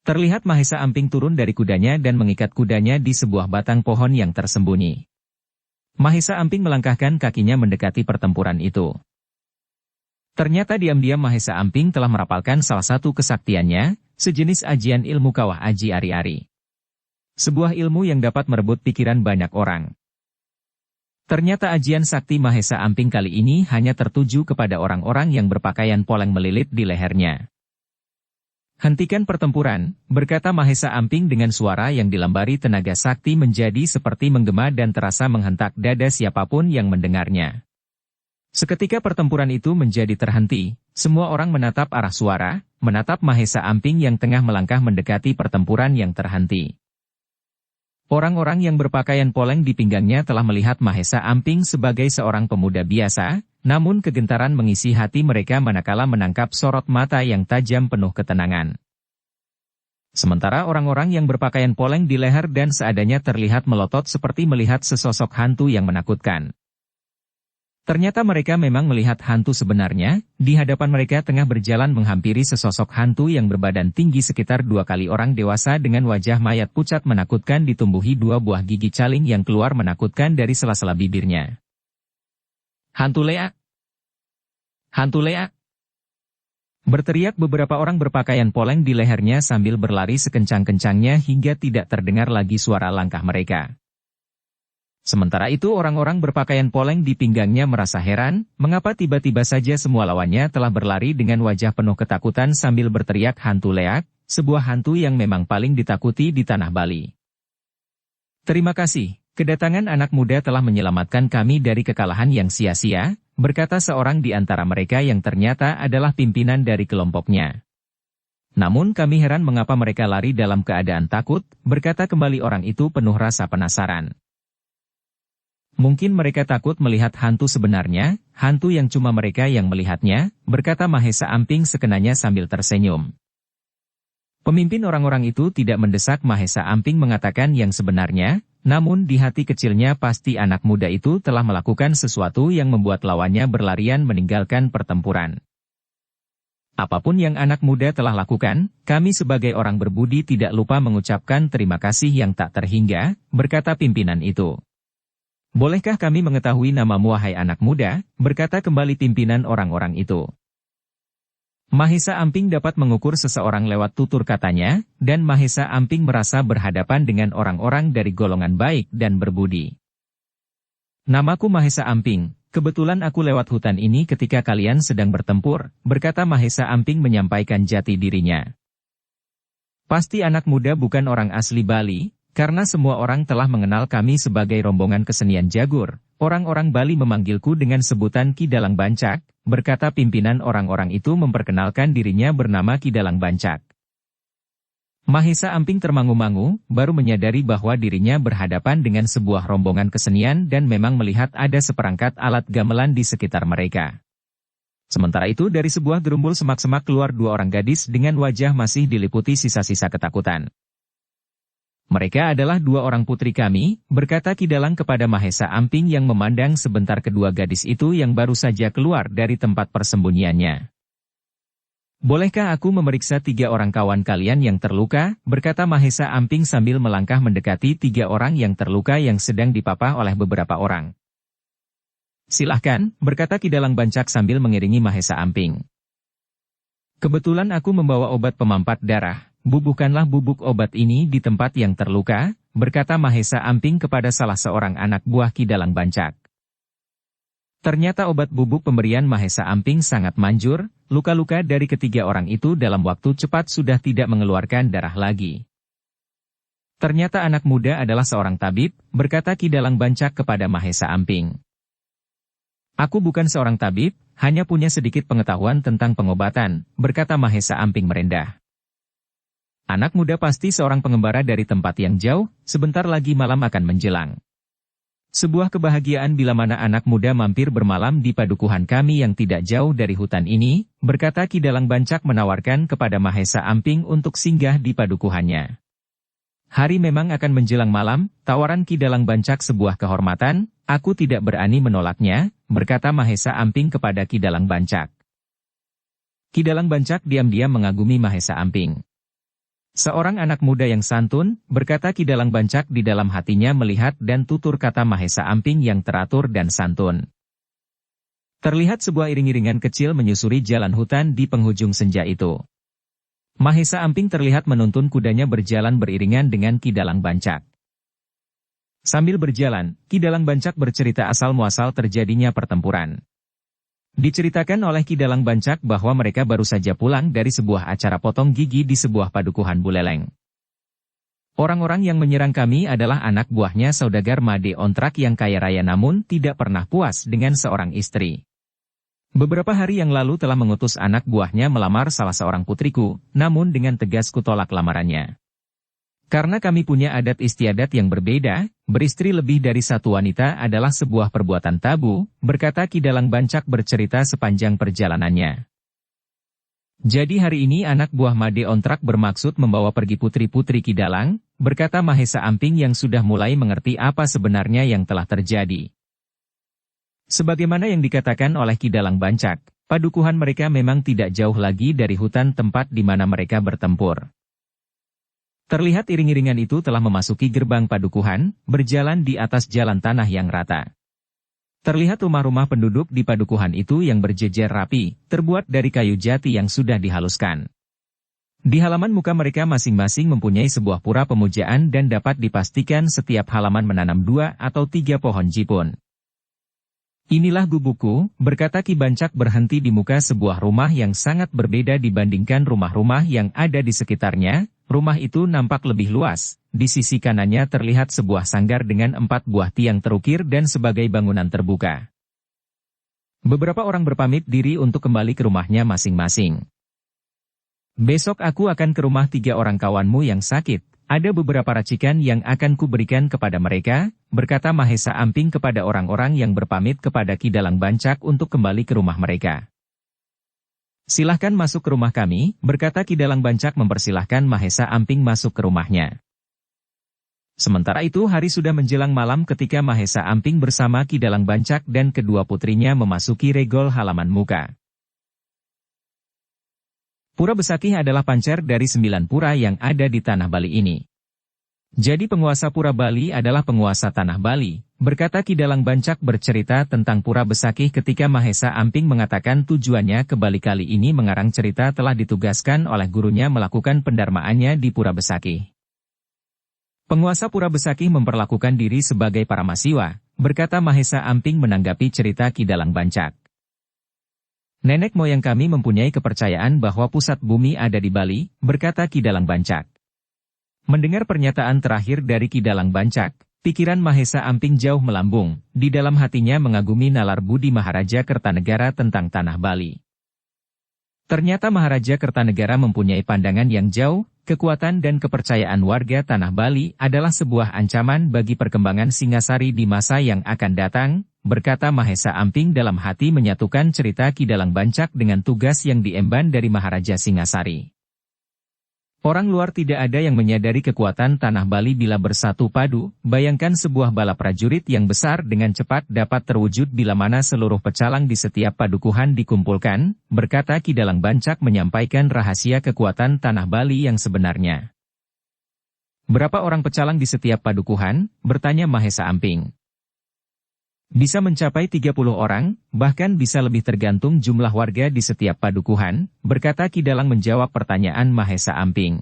Terlihat Mahesa Amping turun dari kudanya dan mengikat kudanya di sebuah batang pohon yang tersembunyi. Mahesa Amping melangkahkan kakinya mendekati pertempuran itu. Ternyata diam-diam Mahesa Amping telah merapalkan salah satu kesaktiannya, sejenis ajian ilmu kawah aji ari-ari. Sebuah ilmu yang dapat merebut pikiran banyak orang. Ternyata ajian sakti Mahesa Amping kali ini hanya tertuju kepada orang-orang yang berpakaian poleng melilit di lehernya. Hentikan pertempuran, berkata Mahesa Amping dengan suara yang dilambari tenaga sakti menjadi seperti menggema dan terasa menghentak dada siapapun yang mendengarnya. Seketika pertempuran itu menjadi terhenti, semua orang menatap arah suara, menatap Mahesa Amping yang tengah melangkah mendekati pertempuran yang terhenti. Orang-orang yang berpakaian poleng di pinggangnya telah melihat Mahesa Amping sebagai seorang pemuda biasa, namun kegentaran mengisi hati mereka manakala menangkap sorot mata yang tajam penuh ketenangan. Sementara orang-orang yang berpakaian poleng di leher dan seadanya terlihat melotot seperti melihat sesosok hantu yang menakutkan. Ternyata mereka memang melihat hantu sebenarnya, di hadapan mereka tengah berjalan menghampiri sesosok hantu yang berbadan tinggi sekitar 2 kali orang dewasa dengan wajah mayat pucat menakutkan ditumbuhi 2 buah gigi caling yang keluar menakutkan dari sela-sela bibirnya. Hantu leak! Hantu leak! Berteriak beberapa orang berpakaian poleng di lehernya sambil berlari sekencang-kencangnya hingga tidak terdengar lagi suara langkah mereka. Sementara itu orang-orang berpakaian poleng di pinggangnya merasa heran, mengapa tiba-tiba saja semua lawannya telah berlari dengan wajah penuh ketakutan sambil berteriak hantu leak, sebuah hantu yang memang paling ditakuti di tanah Bali. Terima kasih, kedatangan anak muda telah menyelamatkan kami dari kekalahan yang sia-sia, berkata seorang di antara mereka yang ternyata adalah pimpinan dari kelompoknya. Namun kami heran mengapa mereka lari dalam keadaan takut, berkata kembali orang itu penuh rasa penasaran. Mungkin mereka takut melihat hantu sebenarnya, hantu yang cuma mereka yang melihatnya, berkata Mahesa Amping sekenanya sambil tersenyum. Pemimpin orang-orang itu tidak mendesak Mahesa Amping mengatakan yang sebenarnya, namun di hati kecilnya pasti anak muda itu telah melakukan sesuatu yang membuat lawannya berlarian meninggalkan pertempuran. Apapun yang anak muda telah lakukan, kami sebagai orang berbudi tidak lupa mengucapkan terima kasih yang tak terhingga, berkata pimpinan itu. Bolehkah kami mengetahui namamu wahai anak muda, berkata kembali pimpinan orang-orang itu. Mahesa Amping dapat mengukur seseorang lewat tutur katanya, dan Mahesa Amping merasa berhadapan dengan orang-orang dari golongan baik dan berbudi. Namaku Mahesa Amping, kebetulan aku lewat hutan ini ketika kalian sedang bertempur, berkata Mahesa Amping menyampaikan jati dirinya. Pasti anak muda bukan orang asli Bali, karena semua orang telah mengenal kami sebagai rombongan kesenian Jagur. Orang-orang Bali memanggilku dengan sebutan Ki Dalang Bancak, berkata pimpinan orang-orang itu memperkenalkan dirinya bernama Ki Dalang Bancak. Mahesa Amping termangu-mangu, baru menyadari bahwa dirinya berhadapan dengan sebuah rombongan kesenian dan memang melihat ada seperangkat alat gamelan di sekitar mereka. Sementara itu dari sebuah gerumbul semak-semak keluar dua orang gadis dengan wajah masih diliputi sisa-sisa ketakutan. Mereka adalah dua orang putri kami, berkata Ki Dalang kepada Mahesa Amping yang memandang sebentar kedua gadis itu yang baru saja keluar dari tempat persembunyiannya. Bolehkah aku memeriksa 3 orang kawan kalian yang terluka, berkata Mahesa Amping sambil melangkah mendekati 3 orang yang terluka yang sedang dipapah oleh beberapa orang. Silahkan, berkata Ki Dalang Bancak sambil mengiringi Mahesa Amping. Kebetulan aku membawa obat pemampat darah. Bubuhkanlah bubuk obat ini di tempat yang terluka, berkata Mahesa Amping kepada salah seorang anak buah Ki Dalang Bancak. Ternyata obat bubuk pemberian Mahesa Amping sangat manjur, luka-luka dari ketiga orang itu dalam waktu cepat sudah tidak mengeluarkan darah lagi. Ternyata anak muda adalah seorang tabib, berkata Ki Dalang Bancak kepada Mahesa Amping. Aku bukan seorang tabib, hanya punya sedikit pengetahuan tentang pengobatan, berkata Mahesa Amping merendah. Anak muda pasti seorang pengembara dari tempat yang jauh, sebentar lagi malam akan menjelang. Sebuah kebahagiaan bila mana anak muda mampir bermalam di padukuhan kami yang tidak jauh dari hutan ini, berkata Ki Dalang Bancak menawarkan kepada Mahesa Amping untuk singgah di padukuhannya. Hari memang akan menjelang malam, tawaran Ki Dalang Bancak sebuah kehormatan, aku tidak berani menolaknya, berkata Mahesa Amping kepada Ki Dalang Bancak. Ki Dalang Bancak diam-diam mengagumi Mahesa Amping. Seorang anak muda yang santun, berkata Ki Dalang Bancak di dalam hatinya melihat dan tutur kata Mahesa Amping yang teratur dan santun. Terlihat sebuah iring-iringan kecil menyusuri jalan hutan di penghujung senja itu. Mahesa Amping terlihat menuntun kudanya berjalan beriringan dengan Ki Dalang Bancak. Sambil berjalan, Ki Dalang Bancak bercerita asal-muasal terjadinya pertempuran. Diceritakan oleh Ki Dalang Bancak bahwa mereka baru saja pulang dari sebuah acara potong gigi di sebuah padukuhan Buleleng. Orang-orang yang menyerang kami adalah anak buahnya saudagar Made Ontrak yang kaya raya namun tidak pernah puas dengan seorang istri. Beberapa hari yang lalu telah mengutus anak buahnya melamar salah seorang putriku, namun dengan tegas kutolak lamarannya. Karena kami punya adat istiadat yang berbeda, beristri lebih dari satu wanita adalah sebuah perbuatan tabu, berkata Ki Dalang Bancak bercerita sepanjang perjalanannya. Jadi hari ini anak buah Made Ontrak bermaksud membawa pergi putri-putri Ki Dalang, berkata Mahesa Amping yang sudah mulai mengerti apa sebenarnya yang telah terjadi. Sebagaimana yang dikatakan oleh Ki Dalang Bancak, padukuhan mereka memang tidak jauh lagi dari hutan tempat di mana mereka bertempur. Terlihat iring-iringan itu telah memasuki gerbang padukuhan, berjalan di atas jalan tanah yang rata. Terlihat rumah-rumah penduduk di padukuhan itu yang berjejer rapi, terbuat dari kayu jati yang sudah dihaluskan. Di halaman muka mereka masing-masing mempunyai sebuah pura pemujaan dan dapat dipastikan setiap halaman menanam 2 atau 3 pohon jipun. Inilah gubukku, berkata Ki Bancak berhenti di muka sebuah rumah yang sangat berbeda dibandingkan rumah-rumah yang ada di sekitarnya. Rumah itu nampak lebih luas, di sisi kanannya terlihat sebuah sanggar dengan 4 buah tiang terukir dan sebagai bangunan terbuka. Beberapa orang berpamit diri untuk kembali ke rumahnya masing-masing. Besok aku akan ke rumah 3 orang kawanmu yang sakit, ada beberapa racikan yang akan kuberikan kepada mereka, berkata Mahesa Amping kepada orang-orang yang berpamit kepada Ki Dalang Bancak untuk kembali ke rumah mereka. Silahkan masuk ke rumah kami, berkata Ki Dalang Bancak mempersilahkan Mahesa Amping masuk ke rumahnya. Sementara itu hari sudah menjelang malam ketika Mahesa Amping bersama Ki Dalang Bancak dan kedua putrinya memasuki regol halaman muka. Pura Besakih adalah pancer dari 9 pura yang ada di tanah Bali ini. Jadi penguasa Pura Bali adalah penguasa tanah Bali, berkata Ki Dalang Bancak bercerita tentang Pura Besakih ketika Mahesa Amping mengatakan tujuannya ke Bali kali ini mengarang cerita telah ditugaskan oleh gurunya melakukan pendarmaannya di Pura Besakih. Penguasa Pura Besakih memperlakukan diri sebagai Paramasiwa, berkata Mahesa Amping menanggapi cerita Ki Dalang Bancak. Nenek moyang kami mempunyai kepercayaan bahwa pusat bumi ada di Bali, berkata Ki Dalang Bancak. Mendengar pernyataan terakhir dari Ki Dalang Bancak, pikiran Mahesa Amping jauh melambung, di dalam hatinya mengagumi nalar budi Maharaja Kertanegara tentang tanah Bali. Ternyata Maharaja Kertanegara mempunyai pandangan yang jauh, kekuatan dan kepercayaan warga tanah Bali adalah sebuah ancaman bagi perkembangan Singasari di masa yang akan datang, berkata Mahesa Amping dalam hati menyatukan cerita Ki Dalang Bancak dengan tugas yang diemban dari Maharaja Singasari. Orang luar tidak ada yang menyadari kekuatan tanah Bali bila bersatu padu, bayangkan sebuah bala prajurit yang besar dengan cepat dapat terwujud bila mana seluruh pecalang di setiap padukuhan dikumpulkan, berkata Ki Dalang Bancak menyampaikan rahasia kekuatan tanah Bali yang sebenarnya. Berapa orang pecalang di setiap padukuhan? Bertanya Mahesa Amping. Bisa mencapai 30 orang, bahkan bisa lebih tergantung jumlah warga di setiap padukuhan, berkata Ki Dalang menjawab pertanyaan Mahesa Amping.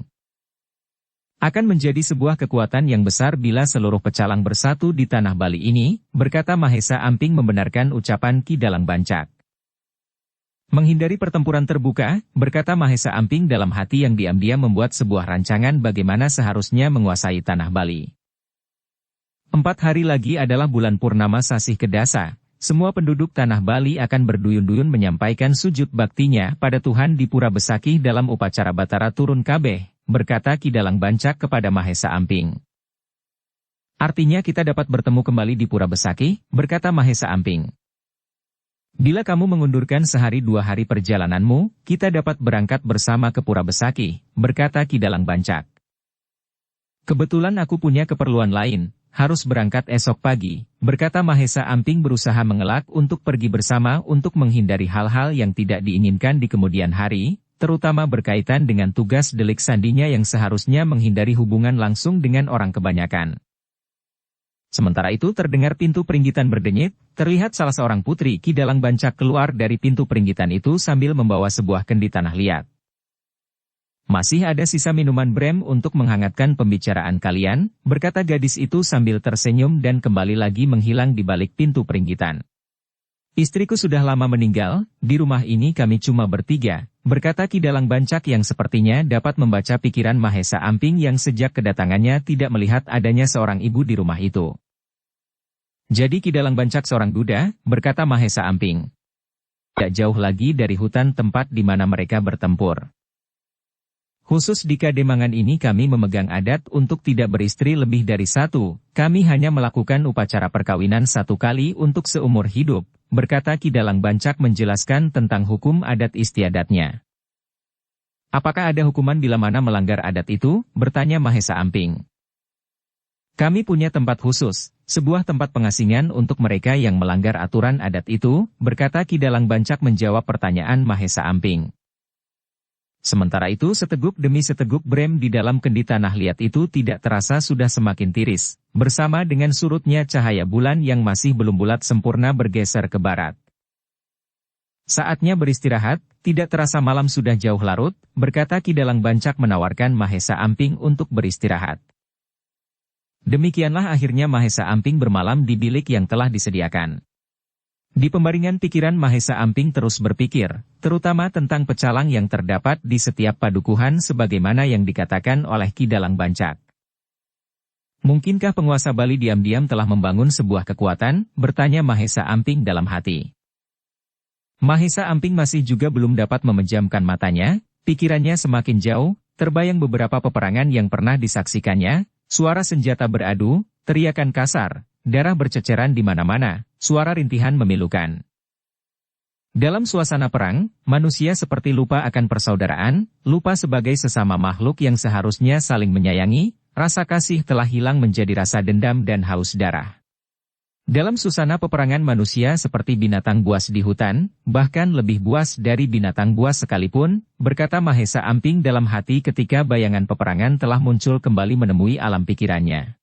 Akan menjadi sebuah kekuatan yang besar bila seluruh pecalang bersatu di tanah Bali ini, berkata Mahesa Amping membenarkan ucapan Ki Dalang Bancak. Menghindari pertempuran terbuka, berkata Mahesa Amping dalam hati yang diam-diam membuat sebuah rancangan bagaimana seharusnya menguasai tanah Bali. 4 hari lagi adalah bulan purnama Sasih Kedasa, semua penduduk tanah Bali akan berduyun-duyun menyampaikan sujud baktinya pada Tuhan di Pura Besakih dalam upacara Batara Turun Kabeh, berkata Ki Dalang Bancak kepada Mahesa Amping. Artinya kita dapat bertemu kembali di Pura Besakih, berkata Mahesa Amping. Bila kamu mengundurkan sehari 2 hari perjalananmu, kita dapat berangkat bersama ke Pura Besakih, berkata Ki Dalang Bancak. Kebetulan aku punya keperluan lain, harus berangkat esok pagi, berkata Mahesa Amping berusaha mengelak untuk pergi bersama untuk menghindari hal-hal yang tidak diinginkan di kemudian hari, terutama berkaitan dengan tugas delik sandinya yang seharusnya menghindari hubungan langsung dengan orang kebanyakan. Sementara itu terdengar pintu peringgitan berdenyit, terlihat salah seorang putri Ki Dalang Bancak keluar dari pintu peringgitan itu sambil membawa sebuah kendi tanah liat. Masih ada sisa minuman brem untuk menghangatkan pembicaraan kalian, berkata gadis itu sambil tersenyum dan kembali lagi menghilang di balik pintu peringgitan. Istriku sudah lama meninggal, di rumah ini kami cuma bertiga, berkata Ki Dalang Bancak yang sepertinya dapat membaca pikiran Mahesa Amping yang sejak kedatangannya tidak melihat adanya seorang ibu di rumah itu. Jadi Ki Dalang Bancak seorang duda, berkata Mahesa Amping. Tidak jauh lagi dari hutan tempat di mana mereka bertempur. Khusus di Kademangan ini kami memegang adat untuk tidak beristri lebih dari 1, kami hanya melakukan upacara perkawinan 1 kali untuk seumur hidup, berkata Ki Dalang Bancak menjelaskan tentang hukum adat istiadatnya. Apakah ada hukuman bila mana melanggar adat itu? Bertanya Mahesa Amping. Kami punya tempat khusus, sebuah tempat pengasingan untuk mereka yang melanggar aturan adat itu, berkata Ki Dalang Bancak menjawab pertanyaan Mahesa Amping. Sementara itu seteguk demi seteguk brem di dalam kendi tanah liat itu tidak terasa sudah semakin tiris, bersama dengan surutnya cahaya bulan yang masih belum bulat sempurna bergeser ke barat. Saatnya beristirahat, tidak terasa malam sudah jauh larut, berkata Ki Dalang Bancak menawarkan Mahesa Amping untuk beristirahat. Demikianlah akhirnya Mahesa Amping bermalam di bilik yang telah disediakan. Di pembaringan pikiran Mahesa Amping terus berpikir, terutama tentang pecalang yang terdapat di setiap padukuhan sebagaimana yang dikatakan oleh Ki Dalang Bancak. Mungkinkah penguasa Bali diam-diam telah membangun sebuah kekuatan? Bertanya Mahesa Amping dalam hati. Mahesa Amping masih juga belum dapat memejamkan matanya, pikirannya semakin jauh, terbayang beberapa peperangan yang pernah disaksikannya, suara senjata beradu, teriakan kasar, darah berceceran di mana-mana, suara rintihan memilukan. Dalam suasana perang, manusia seperti lupa akan persaudaraan, lupa sebagai sesama makhluk yang seharusnya saling menyayangi, rasa kasih telah hilang menjadi rasa dendam dan haus darah. Dalam susana peperangan manusia seperti binatang buas di hutan, bahkan lebih buas dari binatang buas sekalipun, berkata Mahesa Amping dalam hati ketika bayangan peperangan telah muncul kembali menemui alam pikirannya.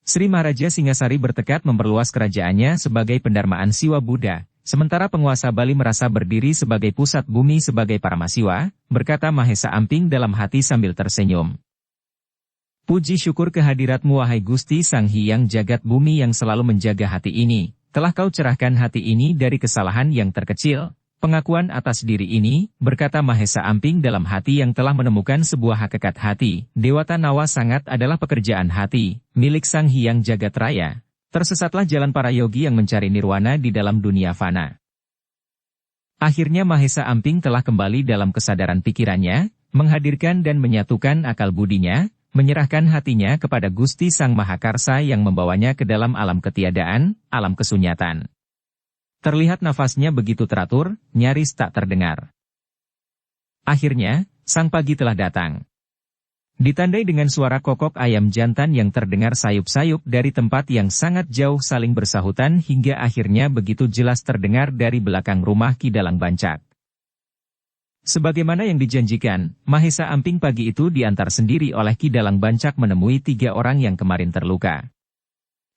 Sri Maharaja Singasari bertekad memperluas kerajaannya sebagai pendarmaan Siwa Buddha, sementara penguasa Bali merasa berdiri sebagai pusat bumi sebagai Paramasiwa, berkata Mahesa Amping dalam hati sambil tersenyum. Puji syukur kehadiratmu wahai Gusti Sang Hyang Jagat Bumi yang selalu menjaga hati ini, telah kau cerahkan hati ini dari kesalahan yang terkecil. Pengakuan atas diri ini, berkata Mahesa Amping dalam hati yang telah menemukan sebuah hakikat hati, Dewata Nawa Sangat adalah pekerjaan hati, milik Sang Hyang Jagat Raya. Tersesatlah jalan para yogi yang mencari nirwana di dalam dunia fana. Akhirnya Mahesa Amping telah kembali dalam kesadaran pikirannya, menghadirkan dan menyatukan akal budinya, menyerahkan hatinya kepada Gusti Sang Mahakarsa yang membawanya ke dalam alam ketiadaan, alam kesunyatan. Terlihat nafasnya begitu teratur, nyaris tak terdengar. Akhirnya, sang pagi telah datang. Ditandai dengan suara kokok ayam jantan yang terdengar sayup-sayup dari tempat yang sangat jauh saling bersahutan hingga akhirnya begitu jelas terdengar dari belakang rumah Ki Dalang Bancak. Sebagaimana yang dijanjikan, Mahesa Amping pagi itu diantar sendiri oleh Ki Dalang Bancak menemui 3 orang yang kemarin terluka.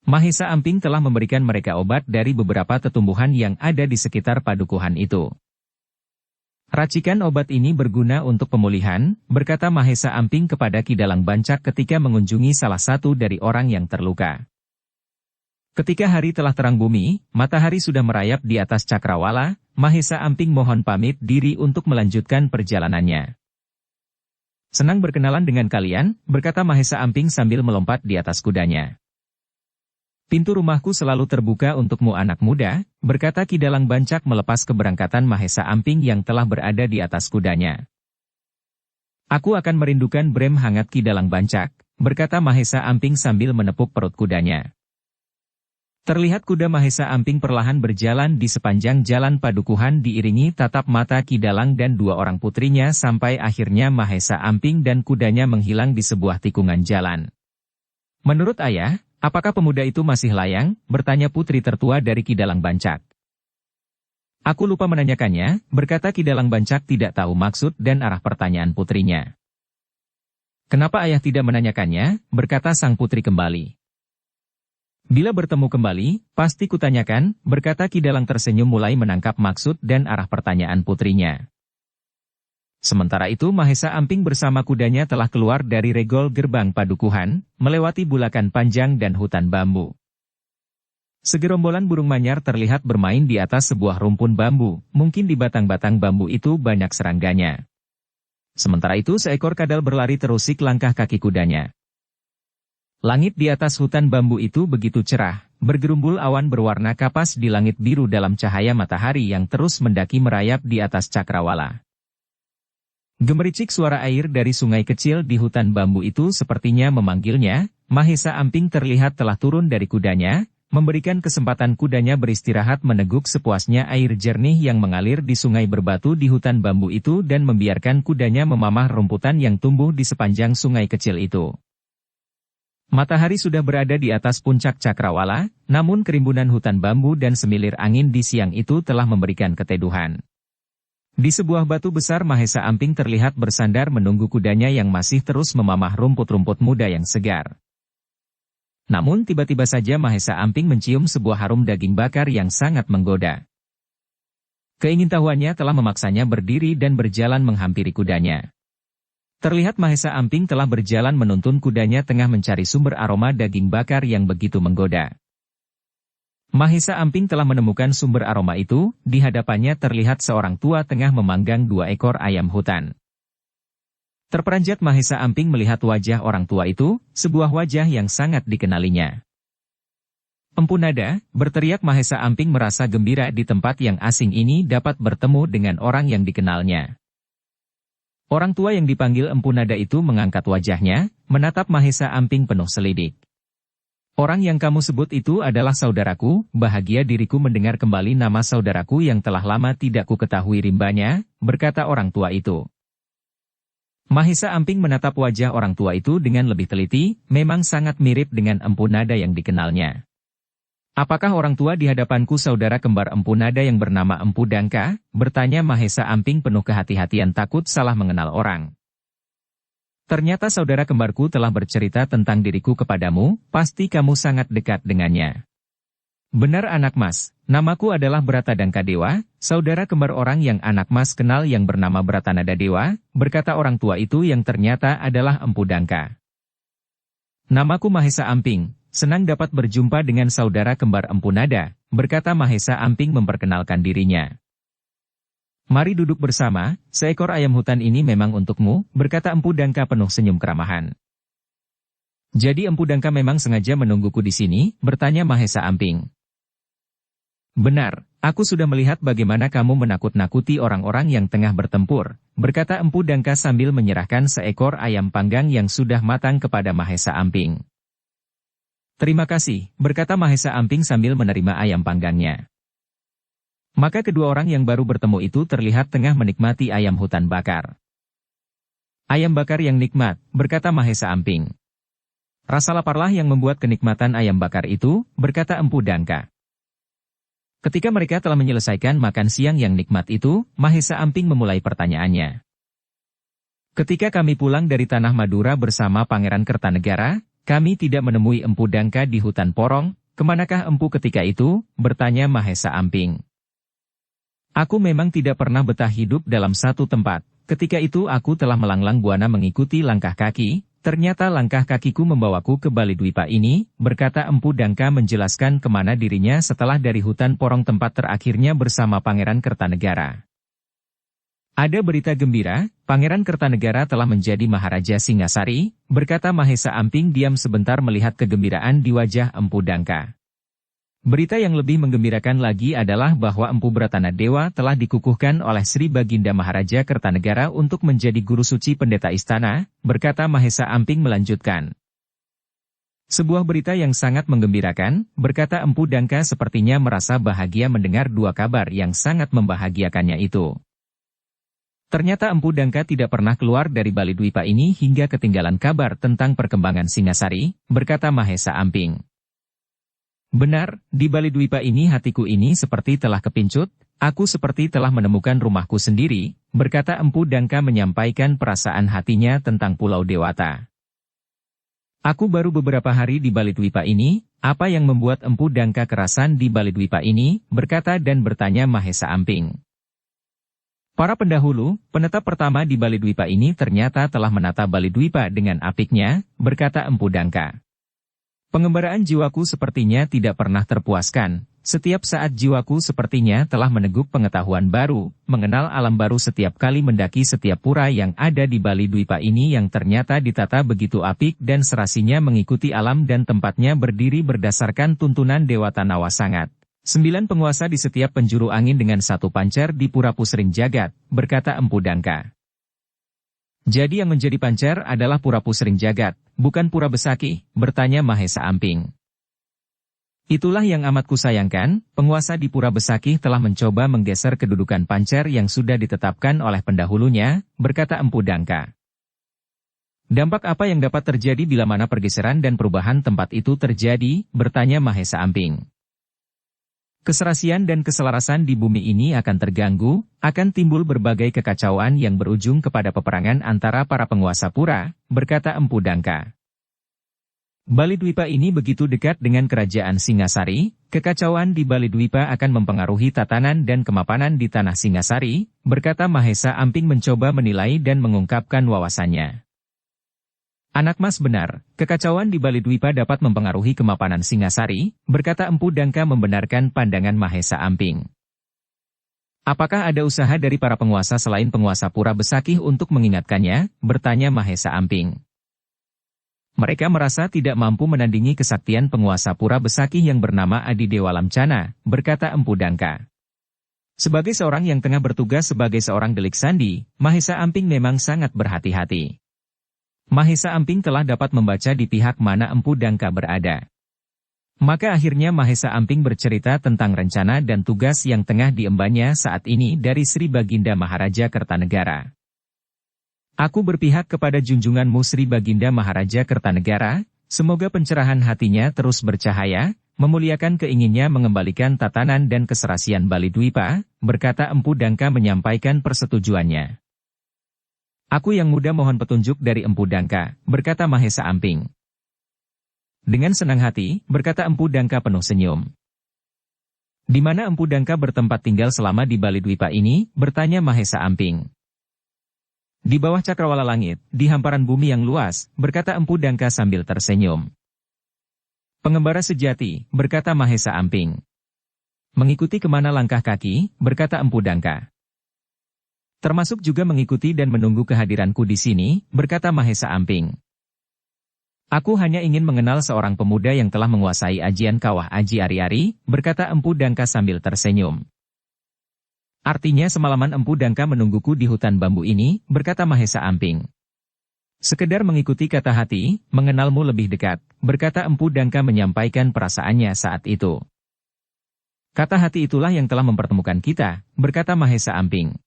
Mahesa Amping telah memberikan mereka obat dari beberapa tetumbuhan yang ada di sekitar padukuhan itu. Racikan obat ini berguna untuk pemulihan, berkata Mahesa Amping kepada Ki Dalang Bancak ketika mengunjungi salah satu dari orang yang terluka. Ketika hari telah terang bumi, matahari sudah merayap di atas cakrawala, Mahesa Amping mohon pamit diri untuk melanjutkan perjalanannya. Senang berkenalan dengan kalian, berkata Mahesa Amping sambil melompat di atas kudanya. Pintu rumahku selalu terbuka untukmu anak muda, berkata Ki Dalang Bancak melepas keberangkatan Mahesa Amping yang telah berada di atas kudanya. Aku akan merindukan brem hangat Ki Dalang Bancak, berkata Mahesa Amping sambil menepuk perut kudanya. Terlihat kuda Mahesa Amping perlahan berjalan di sepanjang jalan padukuhan diiringi tatap mata Ki Dalang dan 2 orang putrinya sampai akhirnya Mahesa Amping dan kudanya menghilang di sebuah tikungan jalan. Menurut ayah, apakah pemuda itu masih layang? Bertanya putri tertua dari Ki Dalang Bancak. Aku lupa menanyakannya, berkata Ki Dalang Bancak tidak tahu maksud dan arah pertanyaan putrinya. Kenapa ayah tidak menanyakannya? Berkata sang putri kembali. Bila bertemu kembali, pasti kutanyakan, berkata Ki Dalang tersenyum mulai menangkap maksud dan arah pertanyaan putrinya. Sementara itu Mahesa Amping bersama kudanya telah keluar dari regol gerbang padukuhan, melewati bulakan panjang dan hutan bambu. Segerombolan burung manyar terlihat bermain di atas sebuah rumpun bambu, mungkin di batang-batang bambu itu banyak serangganya. Sementara itu seekor kadal berlari terusik langkah kaki kudanya. Langit di atas hutan bambu itu begitu cerah, bergerumbul awan berwarna kapas di langit biru dalam cahaya matahari yang terus mendaki merayap di atas cakrawala. Gemericik suara air dari sungai kecil di hutan bambu itu sepertinya memanggilnya. Mahesa Amping terlihat telah turun dari kudanya, memberikan kesempatan kudanya beristirahat meneguk sepuasnya air jernih yang mengalir di sungai berbatu di hutan bambu itu dan membiarkan kudanya memamah rumputan yang tumbuh di sepanjang sungai kecil itu. Matahari sudah berada di atas puncak cakrawala, namun kerimbunan hutan bambu dan semilir angin di siang itu telah memberikan keteduhan. Di sebuah batu besar Mahesa Amping terlihat bersandar menunggu kudanya yang masih terus memamah rumput-rumput muda yang segar. Namun tiba-tiba saja Mahesa Amping mencium sebuah harum daging bakar yang sangat menggoda. Keingintahuannya telah memaksanya berdiri dan berjalan menghampiri kudanya. Terlihat Mahesa Amping telah berjalan menuntun kudanya tengah mencari sumber aroma daging bakar yang begitu menggoda. Mahesa Amping telah menemukan sumber aroma itu, di hadapannya terlihat seorang tua tengah memanggang 2 ekor ayam hutan. Terperanjat Mahesa Amping melihat wajah orang tua itu, sebuah wajah yang sangat dikenalinya. Empu Nada, berteriak Mahesa Amping merasa gembira di tempat yang asing ini dapat bertemu dengan orang yang dikenalnya. Orang tua yang dipanggil Empu Nada itu mengangkat wajahnya, menatap Mahesa Amping penuh selidik. Orang yang kamu sebut itu adalah saudaraku, bahagia diriku mendengar kembali nama saudaraku yang telah lama tidak ku ketahui rimbanya, berkata orang tua itu. Mahesa Amping menatap wajah orang tua itu dengan lebih teliti, memang sangat mirip dengan Empu Nada yang dikenalnya. Apakah orang tua di hadapanku saudara kembar Empu Nada yang bernama Empu Dangka? Bertanya Mahesa Amping penuh kehati-hatian takut salah mengenal orang. Ternyata saudara kembarku telah bercerita tentang diriku kepadamu, pasti kamu sangat dekat dengannya. Benar anak mas, namaku adalah Bratadangka Dewa, saudara kembar orang yang anak mas kenal yang bernama Bratanada Dewa, berkata orang tua itu yang ternyata adalah Empu Dangka. Namaku Mahesa Amping, senang dapat berjumpa dengan saudara kembar Empu Nada, berkata Mahesa Amping memperkenalkan dirinya. Mari duduk bersama, seekor ayam hutan ini memang untukmu, berkata Empu Dangka penuh senyum keramahan. Jadi Empu Dangka memang sengaja menungguku di sini, bertanya Mahesa Amping. Benar, aku sudah melihat bagaimana kamu menakut-nakuti orang-orang yang tengah bertempur, berkata Empu Dangka sambil menyerahkan seekor ayam panggang yang sudah matang kepada Mahesa Amping. Terima kasih, berkata Mahesa Amping sambil menerima ayam panggangnya. Maka kedua orang yang baru bertemu itu terlihat tengah menikmati ayam hutan bakar. Ayam bakar yang nikmat, berkata Mahesa Amping. Rasa laparlah yang membuat kenikmatan ayam bakar itu, berkata Empu Dangka. Ketika mereka telah menyelesaikan makan siang yang nikmat itu, Mahesa Amping memulai pertanyaannya. Ketika kami pulang dari Tanah Madura bersama Pangeran Kertanegara, kami tidak menemui Empu Dangka di hutan Porong, kemanakah Empu ketika itu, bertanya Mahesa Amping. Aku memang tidak pernah betah hidup dalam satu tempat, ketika itu aku telah melanglang buana mengikuti langkah kaki, ternyata langkah kakiku membawaku ke Balidwipa ini, berkata Empu Dangka menjelaskan kemana dirinya setelah dari hutan Porong tempat terakhirnya bersama Pangeran Kertanegara. Ada berita gembira, Pangeran Kertanegara telah menjadi Maharaja Singasari, berkata Mahesa Amping diam sebentar melihat kegembiraan di wajah Empu Dangka. Berita yang lebih menggembirakan lagi adalah bahwa Empu Bratana Dewa telah dikukuhkan oleh Sri Baginda Maharaja Kertanegara untuk menjadi guru suci pendeta istana, berkata Mahesa Amping melanjutkan. Sebuah berita yang sangat menggembirakan, berkata Empu Dangka sepertinya merasa bahagia mendengar dua kabar yang sangat membahagiakannya itu. Ternyata Empu Dangka tidak pernah keluar dari Balidwipa ini hingga ketinggalan kabar tentang perkembangan Singasari, berkata Mahesa Amping. Benar, di Balidwipa ini hatiku ini seperti telah kepincut, aku seperti telah menemukan rumahku sendiri, berkata Empu Dangka menyampaikan perasaan hatinya tentang Pulau Dewata. Aku baru beberapa hari di Balidwipa ini, apa yang membuat Empu Dangka kerasan di Balidwipa ini, berkata dan bertanya Mahesa Amping. Para pendahulu, penetap pertama di Balidwipa ini ternyata telah menata Balidwipa dengan apiknya, berkata Empu Dangka. Pengembaraan jiwaku sepertinya tidak pernah terpuaskan, setiap saat jiwaku sepertinya telah meneguk pengetahuan baru, mengenal alam baru setiap kali mendaki setiap pura yang ada di Balidwipa ini yang ternyata ditata begitu apik dan serasinya mengikuti alam dan tempatnya berdiri berdasarkan tuntunan Dewata Nawasangat. 9 penguasa di setiap penjuru angin dengan satu pancar di Pura Pusring Jagat, berkata Empu Dangka. Jadi yang menjadi pancar adalah Pura Pusring Jagat, bukan Pura Besakih, bertanya Mahesa Amping. Itulah yang amat kusayangkan, penguasa di Pura Besakih telah mencoba menggeser kedudukan pancar yang sudah ditetapkan oleh pendahulunya, berkata Empu Dangka. Dampak apa yang dapat terjadi bila mana pergeseran dan perubahan tempat itu terjadi, bertanya Mahesa Amping. Keserasian dan keselarasan di bumi ini akan terganggu, akan timbul berbagai kekacauan yang berujung kepada peperangan antara para penguasa pura, berkata Empu Dangka. Balidwipa ini begitu dekat dengan kerajaan Singasari, kekacauan di Balidwipa akan mempengaruhi tatanan dan kemapanan di tanah Singasari, berkata Mahesa Amping mencoba menilai dan mengungkapkan wawasannya. Anak mas benar, kekacauan di Balidwipa dapat mempengaruhi kemapanan Singasari, berkata Empu Dangka membenarkan pandangan Mahesa Amping. Apakah ada usaha dari para penguasa selain penguasa Pura Besakih untuk mengingatkannya, bertanya Mahesa Amping. Mereka merasa tidak mampu menandingi kesaktian penguasa Pura Besakih yang bernama Adi Dewa Lamcana, berkata Empu Dangka. Sebagai seorang yang tengah bertugas sebagai seorang delik sandi, Mahesa Amping memang sangat berhati-hati. Mahesa Amping telah dapat membaca di pihak mana Empu Dangka berada. Maka akhirnya Mahesa Amping bercerita tentang rencana dan tugas yang tengah diembannya saat ini dari Sri Baginda Maharaja Kertanegara. Aku berpihak kepada junjunganmu Sri Baginda Maharaja Kertanegara, semoga pencerahan hatinya terus bercahaya, memuliakan keinginnya mengembalikan tatanan dan keserasian Bali Dwipa, berkata Empu Dangka menyampaikan persetujuannya. Aku yang muda mohon petunjuk dari Empu Dangka, berkata Mahesa Amping. Dengan senang hati, berkata Empu Dangka penuh senyum. Di mana Empu Dangka bertempat tinggal selama di Bali Dwipa ini, bertanya Mahesa Amping. Di bawah cakrawala langit, di hamparan bumi yang luas, berkata Empu Dangka sambil tersenyum. Pengembara sejati, berkata Mahesa Amping. Mengikuti kemana langkah kaki, berkata Empu Dangka. Termasuk juga mengikuti dan menunggu kehadiranku di sini, berkata Mahesa Amping. Aku hanya ingin mengenal seorang pemuda yang telah menguasai ajian Kawah Aji Ari-Ari, berkata Empu Dangka sambil tersenyum. Artinya semalaman Empu Dangka menungguku di hutan bambu ini, berkata Mahesa Amping. Sekedar mengikuti kata hati, mengenalmu lebih dekat, berkata Empu Dangka menyampaikan perasaannya saat itu. Kata hati itulah yang telah mempertemukan kita, berkata Mahesa Amping.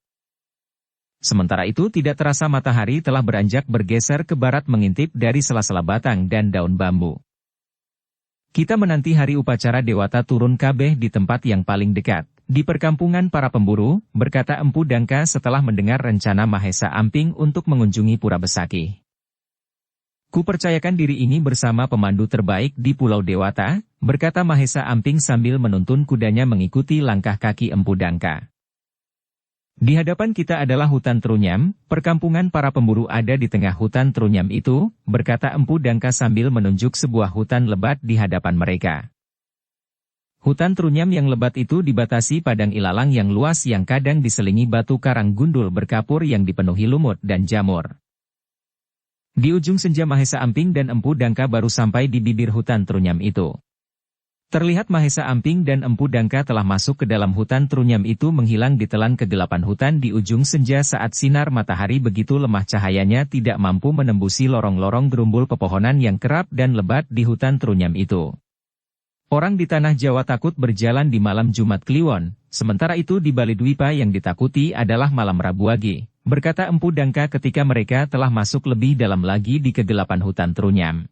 Sementara itu tidak terasa matahari telah beranjak bergeser ke barat mengintip dari sela-sela batang dan daun bambu. Kita menanti hari upacara Dewata turun kabeh di tempat yang paling dekat, di perkampungan para pemburu, berkata Empu Dangka setelah mendengar rencana Mahesa Amping untuk mengunjungi Pura Besaki. Kupercayakan diri ini bersama pemandu terbaik di Pulau Dewata, berkata Mahesa Amping sambil menuntun kudanya mengikuti langkah kaki Empu Dangka. Di hadapan kita adalah hutan Trunyam, perkampungan para pemburu ada di tengah hutan Trunyam itu, berkata Empu Dangka sambil menunjuk sebuah hutan lebat di hadapan mereka. Hutan Trunyam yang lebat itu dibatasi padang ilalang yang luas yang kadang diselingi batu karang gundul berkapur yang dipenuhi lumut dan jamur. Di ujung senja Mahesa Amping dan Empu Dangka baru sampai di bibir hutan Trunyam itu. Terlihat Mahesa Amping dan Empu Dangka telah masuk ke dalam hutan Trunyam itu menghilang ditelan kegelapan hutan di ujung senja saat sinar matahari begitu lemah cahayanya tidak mampu menembusi lorong-lorong gerumbul pepohonan yang kerap dan lebat di hutan Trunyam itu. Orang di tanah Jawa takut berjalan di malam Jumat Kliwon, sementara itu di Bali Dwipa yang ditakuti adalah malam Rabu Wage, berkata Empu Dangka ketika mereka telah masuk lebih dalam lagi di kegelapan hutan Trunyam.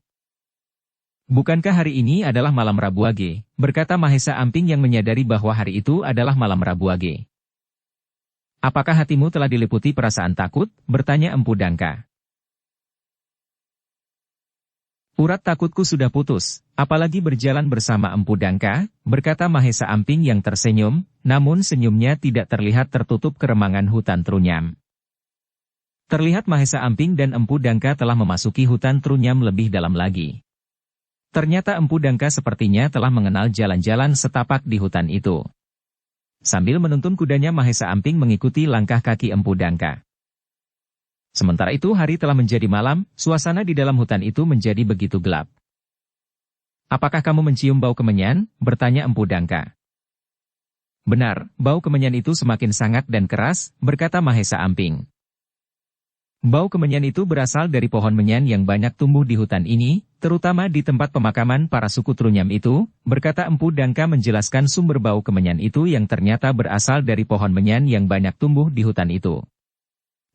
Bukankah hari ini adalah malam Rabu Wage, berkata Mahesa Amping yang menyadari bahwa hari itu adalah malam Rabu Wage. Apakah hatimu telah diliputi perasaan takut, bertanya Empu Dangka. Urat takutku sudah putus, apalagi berjalan bersama Empu Dangka, berkata Mahesa Amping yang tersenyum, namun senyumnya tidak terlihat tertutup keremangan hutan Trunyam. Terlihat Mahesa Amping dan Empu Dangka telah memasuki hutan Trunyam lebih dalam lagi. Ternyata Empu Dangka sepertinya telah mengenal jalan-jalan setapak di hutan itu. Sambil menuntun kudanya Mahesa Amping mengikuti langkah kaki Empu Dangka. Sementara itu hari telah menjadi malam, suasana di dalam hutan itu menjadi begitu gelap. Apakah kamu mencium bau kemenyan? Bertanya Empu Dangka. Benar, bau kemenyan itu semakin sangat dan keras, berkata Mahesa Amping. Bau kemenyan itu berasal dari pohon menyan yang banyak tumbuh di hutan ini, terutama di tempat pemakaman para suku Trunyam itu, berkata Empu Dangka menjelaskan sumber bau kemenyan itu yang ternyata berasal dari pohon menyan yang banyak tumbuh di hutan itu.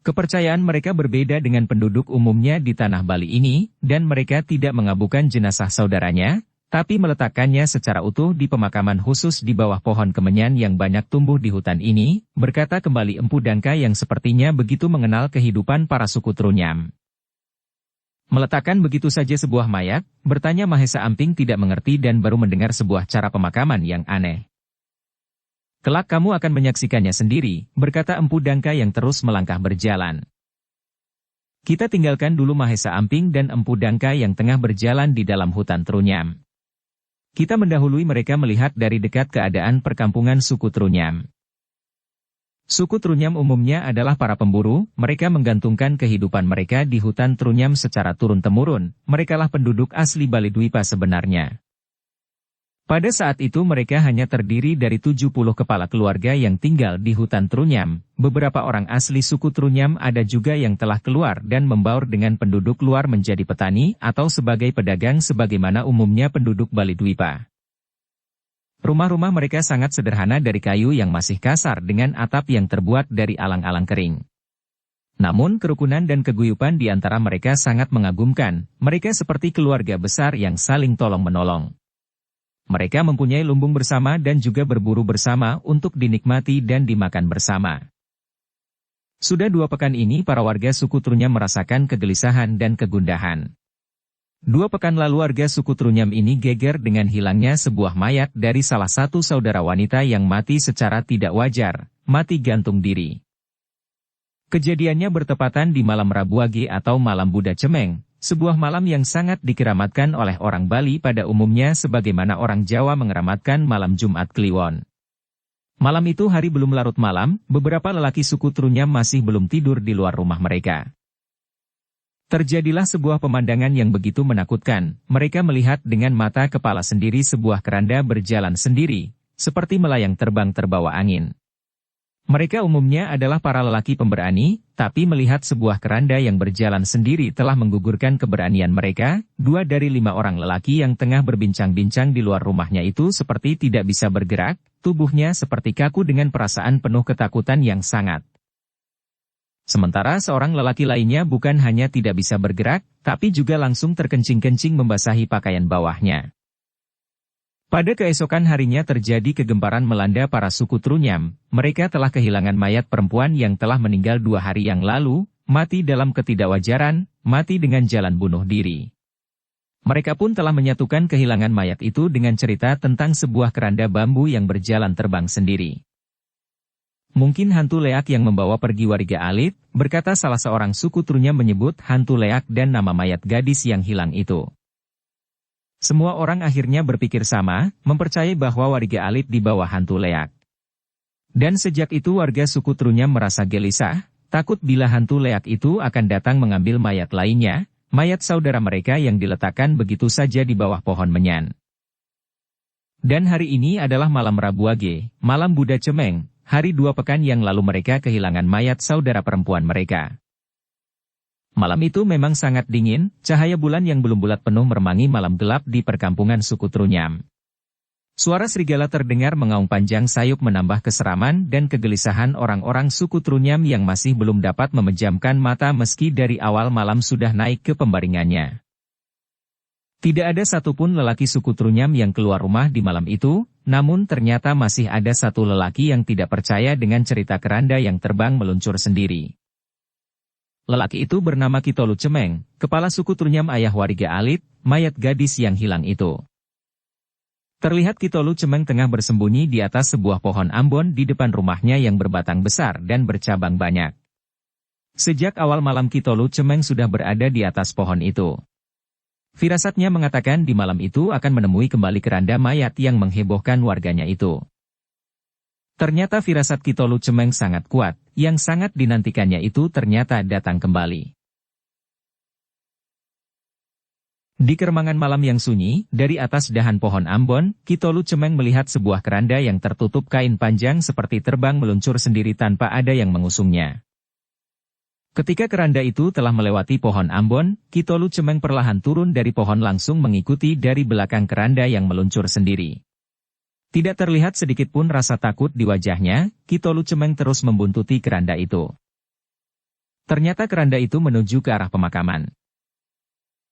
Kepercayaan mereka berbeda dengan penduduk umumnya di tanah Bali ini, dan mereka tidak mengabukan jenazah saudaranya, tapi meletakkannya secara utuh di pemakaman khusus di bawah pohon kemenyan yang banyak tumbuh di hutan ini, berkata kembali Empu Dangka yang sepertinya begitu mengenal kehidupan para suku Trunyam. Meletakkan begitu saja sebuah mayat, bertanya Mahesa Amping tidak mengerti dan baru mendengar sebuah cara pemakaman yang aneh. Kelak kamu akan menyaksikannya sendiri, berkata Empu Dangka yang terus melangkah berjalan. Kita tinggalkan dulu Mahesa Amping dan Empu Dangka yang tengah berjalan di dalam hutan Trunyam. Kita mendahului mereka melihat dari dekat keadaan perkampungan suku Trunyam. Suku Trunyam umumnya adalah para pemburu, mereka menggantungkan kehidupan mereka di hutan Trunyam secara turun-temurun, merekalah penduduk asli Bali Dwipa sebenarnya. Pada saat itu mereka hanya terdiri dari 70 kepala keluarga yang tinggal di hutan Trunyam, beberapa orang asli suku Trunyam ada juga yang telah keluar dan membaur dengan penduduk luar menjadi petani atau sebagai pedagang sebagaimana umumnya penduduk Bali Dwipa. Rumah-rumah mereka sangat sederhana dari kayu yang masih kasar dengan atap yang terbuat dari alang-alang kering. Namun kerukunan dan keguyupan di antara mereka sangat mengagumkan, mereka seperti keluarga besar yang saling tolong-menolong. Mereka mempunyai lumbung bersama dan juga berburu bersama untuk dinikmati dan dimakan bersama. Sudah 2 pekan ini para warga suku Trunyam merasakan kegelisahan dan kegundahan. 2 pekan lalu warga suku Trunyam ini geger dengan hilangnya sebuah mayat dari salah satu saudara wanita yang mati secara tidak wajar, mati gantung diri. Kejadiannya bertepatan di malam Rabu Wage atau malam Buddha Cemeng, sebuah malam yang sangat dikeramatkan oleh orang Bali pada umumnya sebagaimana orang Jawa mengeramatkan malam Jumat Kliwon. Malam itu hari belum larut malam, beberapa lelaki suku Trunyam masih belum tidur di luar rumah mereka. Terjadilah sebuah pemandangan yang begitu menakutkan, mereka melihat dengan mata kepala sendiri sebuah keranda berjalan sendiri, seperti melayang terbang terbawa angin. Mereka umumnya adalah para lelaki pemberani, tapi melihat sebuah keranda yang berjalan sendiri telah menggugurkan keberanian mereka. 2 dari 5 orang lelaki yang tengah berbincang-bincang di luar rumahnya itu seperti tidak bisa bergerak, tubuhnya seperti kaku dengan perasaan penuh ketakutan yang sangat. Sementara seorang lelaki lainnya bukan hanya tidak bisa bergerak, tapi juga langsung terkencing-kencing membasahi pakaian bawahnya. Pada keesokan harinya terjadi kegemparan melanda para suku Trunyam, mereka telah kehilangan mayat perempuan yang telah meninggal 2 hari yang lalu, mati dalam ketidakwajaran, mati dengan jalan bunuh diri. Mereka pun telah menyatukan kehilangan mayat itu dengan cerita tentang sebuah keranda bambu yang berjalan terbang sendiri. Mungkin hantu leak yang membawa pergi warga Alit, berkata salah seorang suku Trunyam menyebut hantu leak dan nama mayat gadis yang hilang itu. Semua orang akhirnya berpikir sama, mempercayai bahwa warga Alit di bawah hantu leak. Dan sejak itu warga suku Trunyam merasa gelisah, takut bila hantu leak itu akan datang mengambil mayat lainnya, mayat saudara mereka yang diletakkan begitu saja di bawah pohon menyan. Dan hari ini adalah malam Rabu Wage, malam Buddha Cemeng. Hari 2 pekan yang lalu mereka kehilangan mayat saudara perempuan mereka. Malam itu memang sangat dingin, cahaya bulan yang belum bulat penuh meremangi malam gelap di perkampungan suku Trunyam. Suara serigala terdengar mengaung panjang sayup menambah keseraman dan kegelisahan orang-orang suku Trunyam yang masih belum dapat memejamkan mata meski dari awal malam sudah naik ke pembaringannya. Tidak ada satupun lelaki suku Trunyam yang keluar rumah di malam itu, namun ternyata masih ada satu lelaki yang tidak percaya dengan cerita keranda yang terbang meluncur sendiri. Lelaki itu bernama Kitolu Cemeng, kepala suku Trunyam ayah warga Alit, mayat gadis yang hilang itu. Terlihat Kitolu Cemeng tengah bersembunyi di atas sebuah pohon ambon di depan rumahnya yang berbatang besar dan bercabang banyak. Sejak awal malam Kitolu Cemeng sudah berada di atas pohon itu. Firasatnya mengatakan di malam itu akan menemui kembali keranda mayat yang menghebohkan warganya itu. Ternyata firasat Kitolu Cemeng sangat kuat, yang sangat dinantikannya itu ternyata datang kembali. Di keremangan malam yang sunyi, dari atas dahan pohon ambon, Kitolu Cemeng melihat sebuah keranda yang tertutup kain panjang seperti terbang meluncur sendiri tanpa ada yang mengusungnya. Ketika keranda itu telah melewati pohon ambon, Kitolu Cemeng perlahan turun dari pohon langsung mengikuti dari belakang keranda yang meluncur sendiri. Tidak terlihat sedikitpun rasa takut di wajahnya, Kitolu Cemeng terus membuntuti keranda itu. Ternyata keranda itu menuju ke arah pemakaman.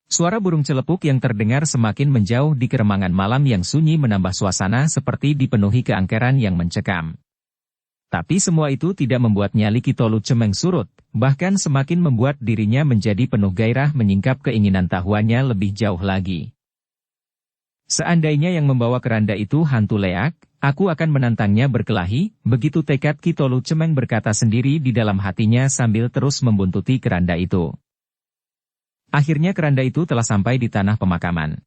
Suara burung celepuk yang terdengar semakin menjauh di keremangan malam yang sunyi menambah suasana seperti dipenuhi keangkeran yang mencekam. Tapi semua itu tidak membuat nyali Kitolu Cemeng surut, bahkan semakin membuat dirinya menjadi penuh gairah menyingkap keinginan tahuannya lebih jauh lagi. Seandainya yang membawa keranda itu hantu leak, aku akan menantangnya berkelahi, begitu tekad Kitolu Cemeng berkata sendiri di dalam hatinya sambil terus membuntuti keranda itu. Akhirnya keranda itu telah sampai di tanah pemakaman.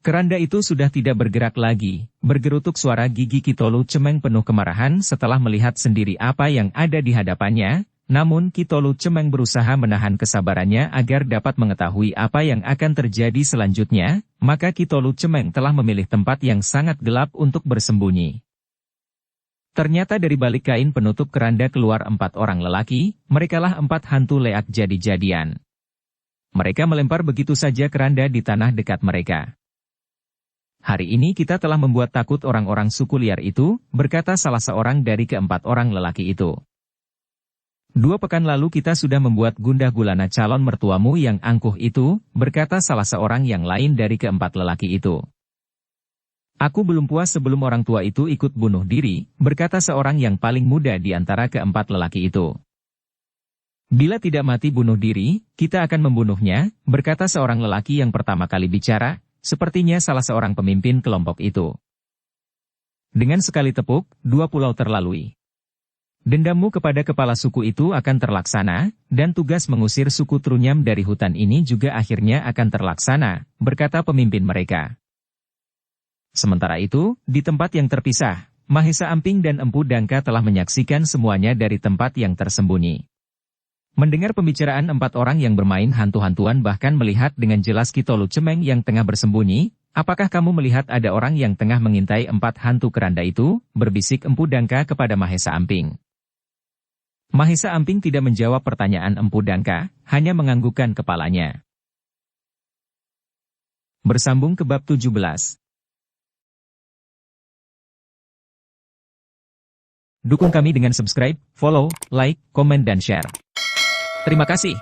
Keranda itu sudah tidak bergerak lagi, bergerutuk suara gigi Kitolu Cemeng penuh kemarahan setelah melihat sendiri apa yang ada di hadapannya, namun Kitolu Cemeng berusaha menahan kesabarannya agar dapat mengetahui apa yang akan terjadi selanjutnya, maka Kitolu Cemeng telah memilih tempat yang sangat gelap untuk bersembunyi. Ternyata dari balik kain penutup keranda keluar 4 orang lelaki, merekalah 4 hantu leak jadi-jadian. Mereka melempar begitu saja keranda di tanah dekat mereka. Hari ini kita telah membuat takut orang-orang suku liar itu, berkata salah seorang dari keempat orang lelaki itu. 2 pekan lalu kita sudah membuat gundah gulana calon mertuamu yang angkuh itu, berkata salah seorang yang lain dari keempat lelaki itu. Aku belum puas sebelum orang tua itu ikut bunuh diri, berkata seorang yang paling muda di antara keempat lelaki itu. Bila tidak mati bunuh diri, kita akan membunuhnya, berkata seorang lelaki yang pertama kali bicara, sepertinya salah seorang pemimpin kelompok itu. Dengan sekali tepuk, 2 pulau terlalui. Dendammu kepada kepala suku itu akan terlaksana, dan tugas mengusir suku Trunyam dari hutan ini juga akhirnya akan terlaksana, berkata pemimpin mereka. Sementara itu, di tempat yang terpisah, Mahesa Amping dan Empu Dangka telah menyaksikan semuanya dari tempat yang tersembunyi. Mendengar pembicaraan 4 orang yang bermain hantu-hantuan bahkan melihat dengan jelas Kitolu Cemeng yang tengah bersembunyi, apakah kamu melihat ada orang yang tengah mengintai 4 hantu keranda itu, berbisik Empu Dangka kepada Mahesa Amping. Mahesa Amping tidak menjawab pertanyaan Empu Dangka, hanya menganggukkan kepalanya. Bersambung ke bab 17. Dukung kami dengan subscribe, follow, like, komen dan share. Terima kasih.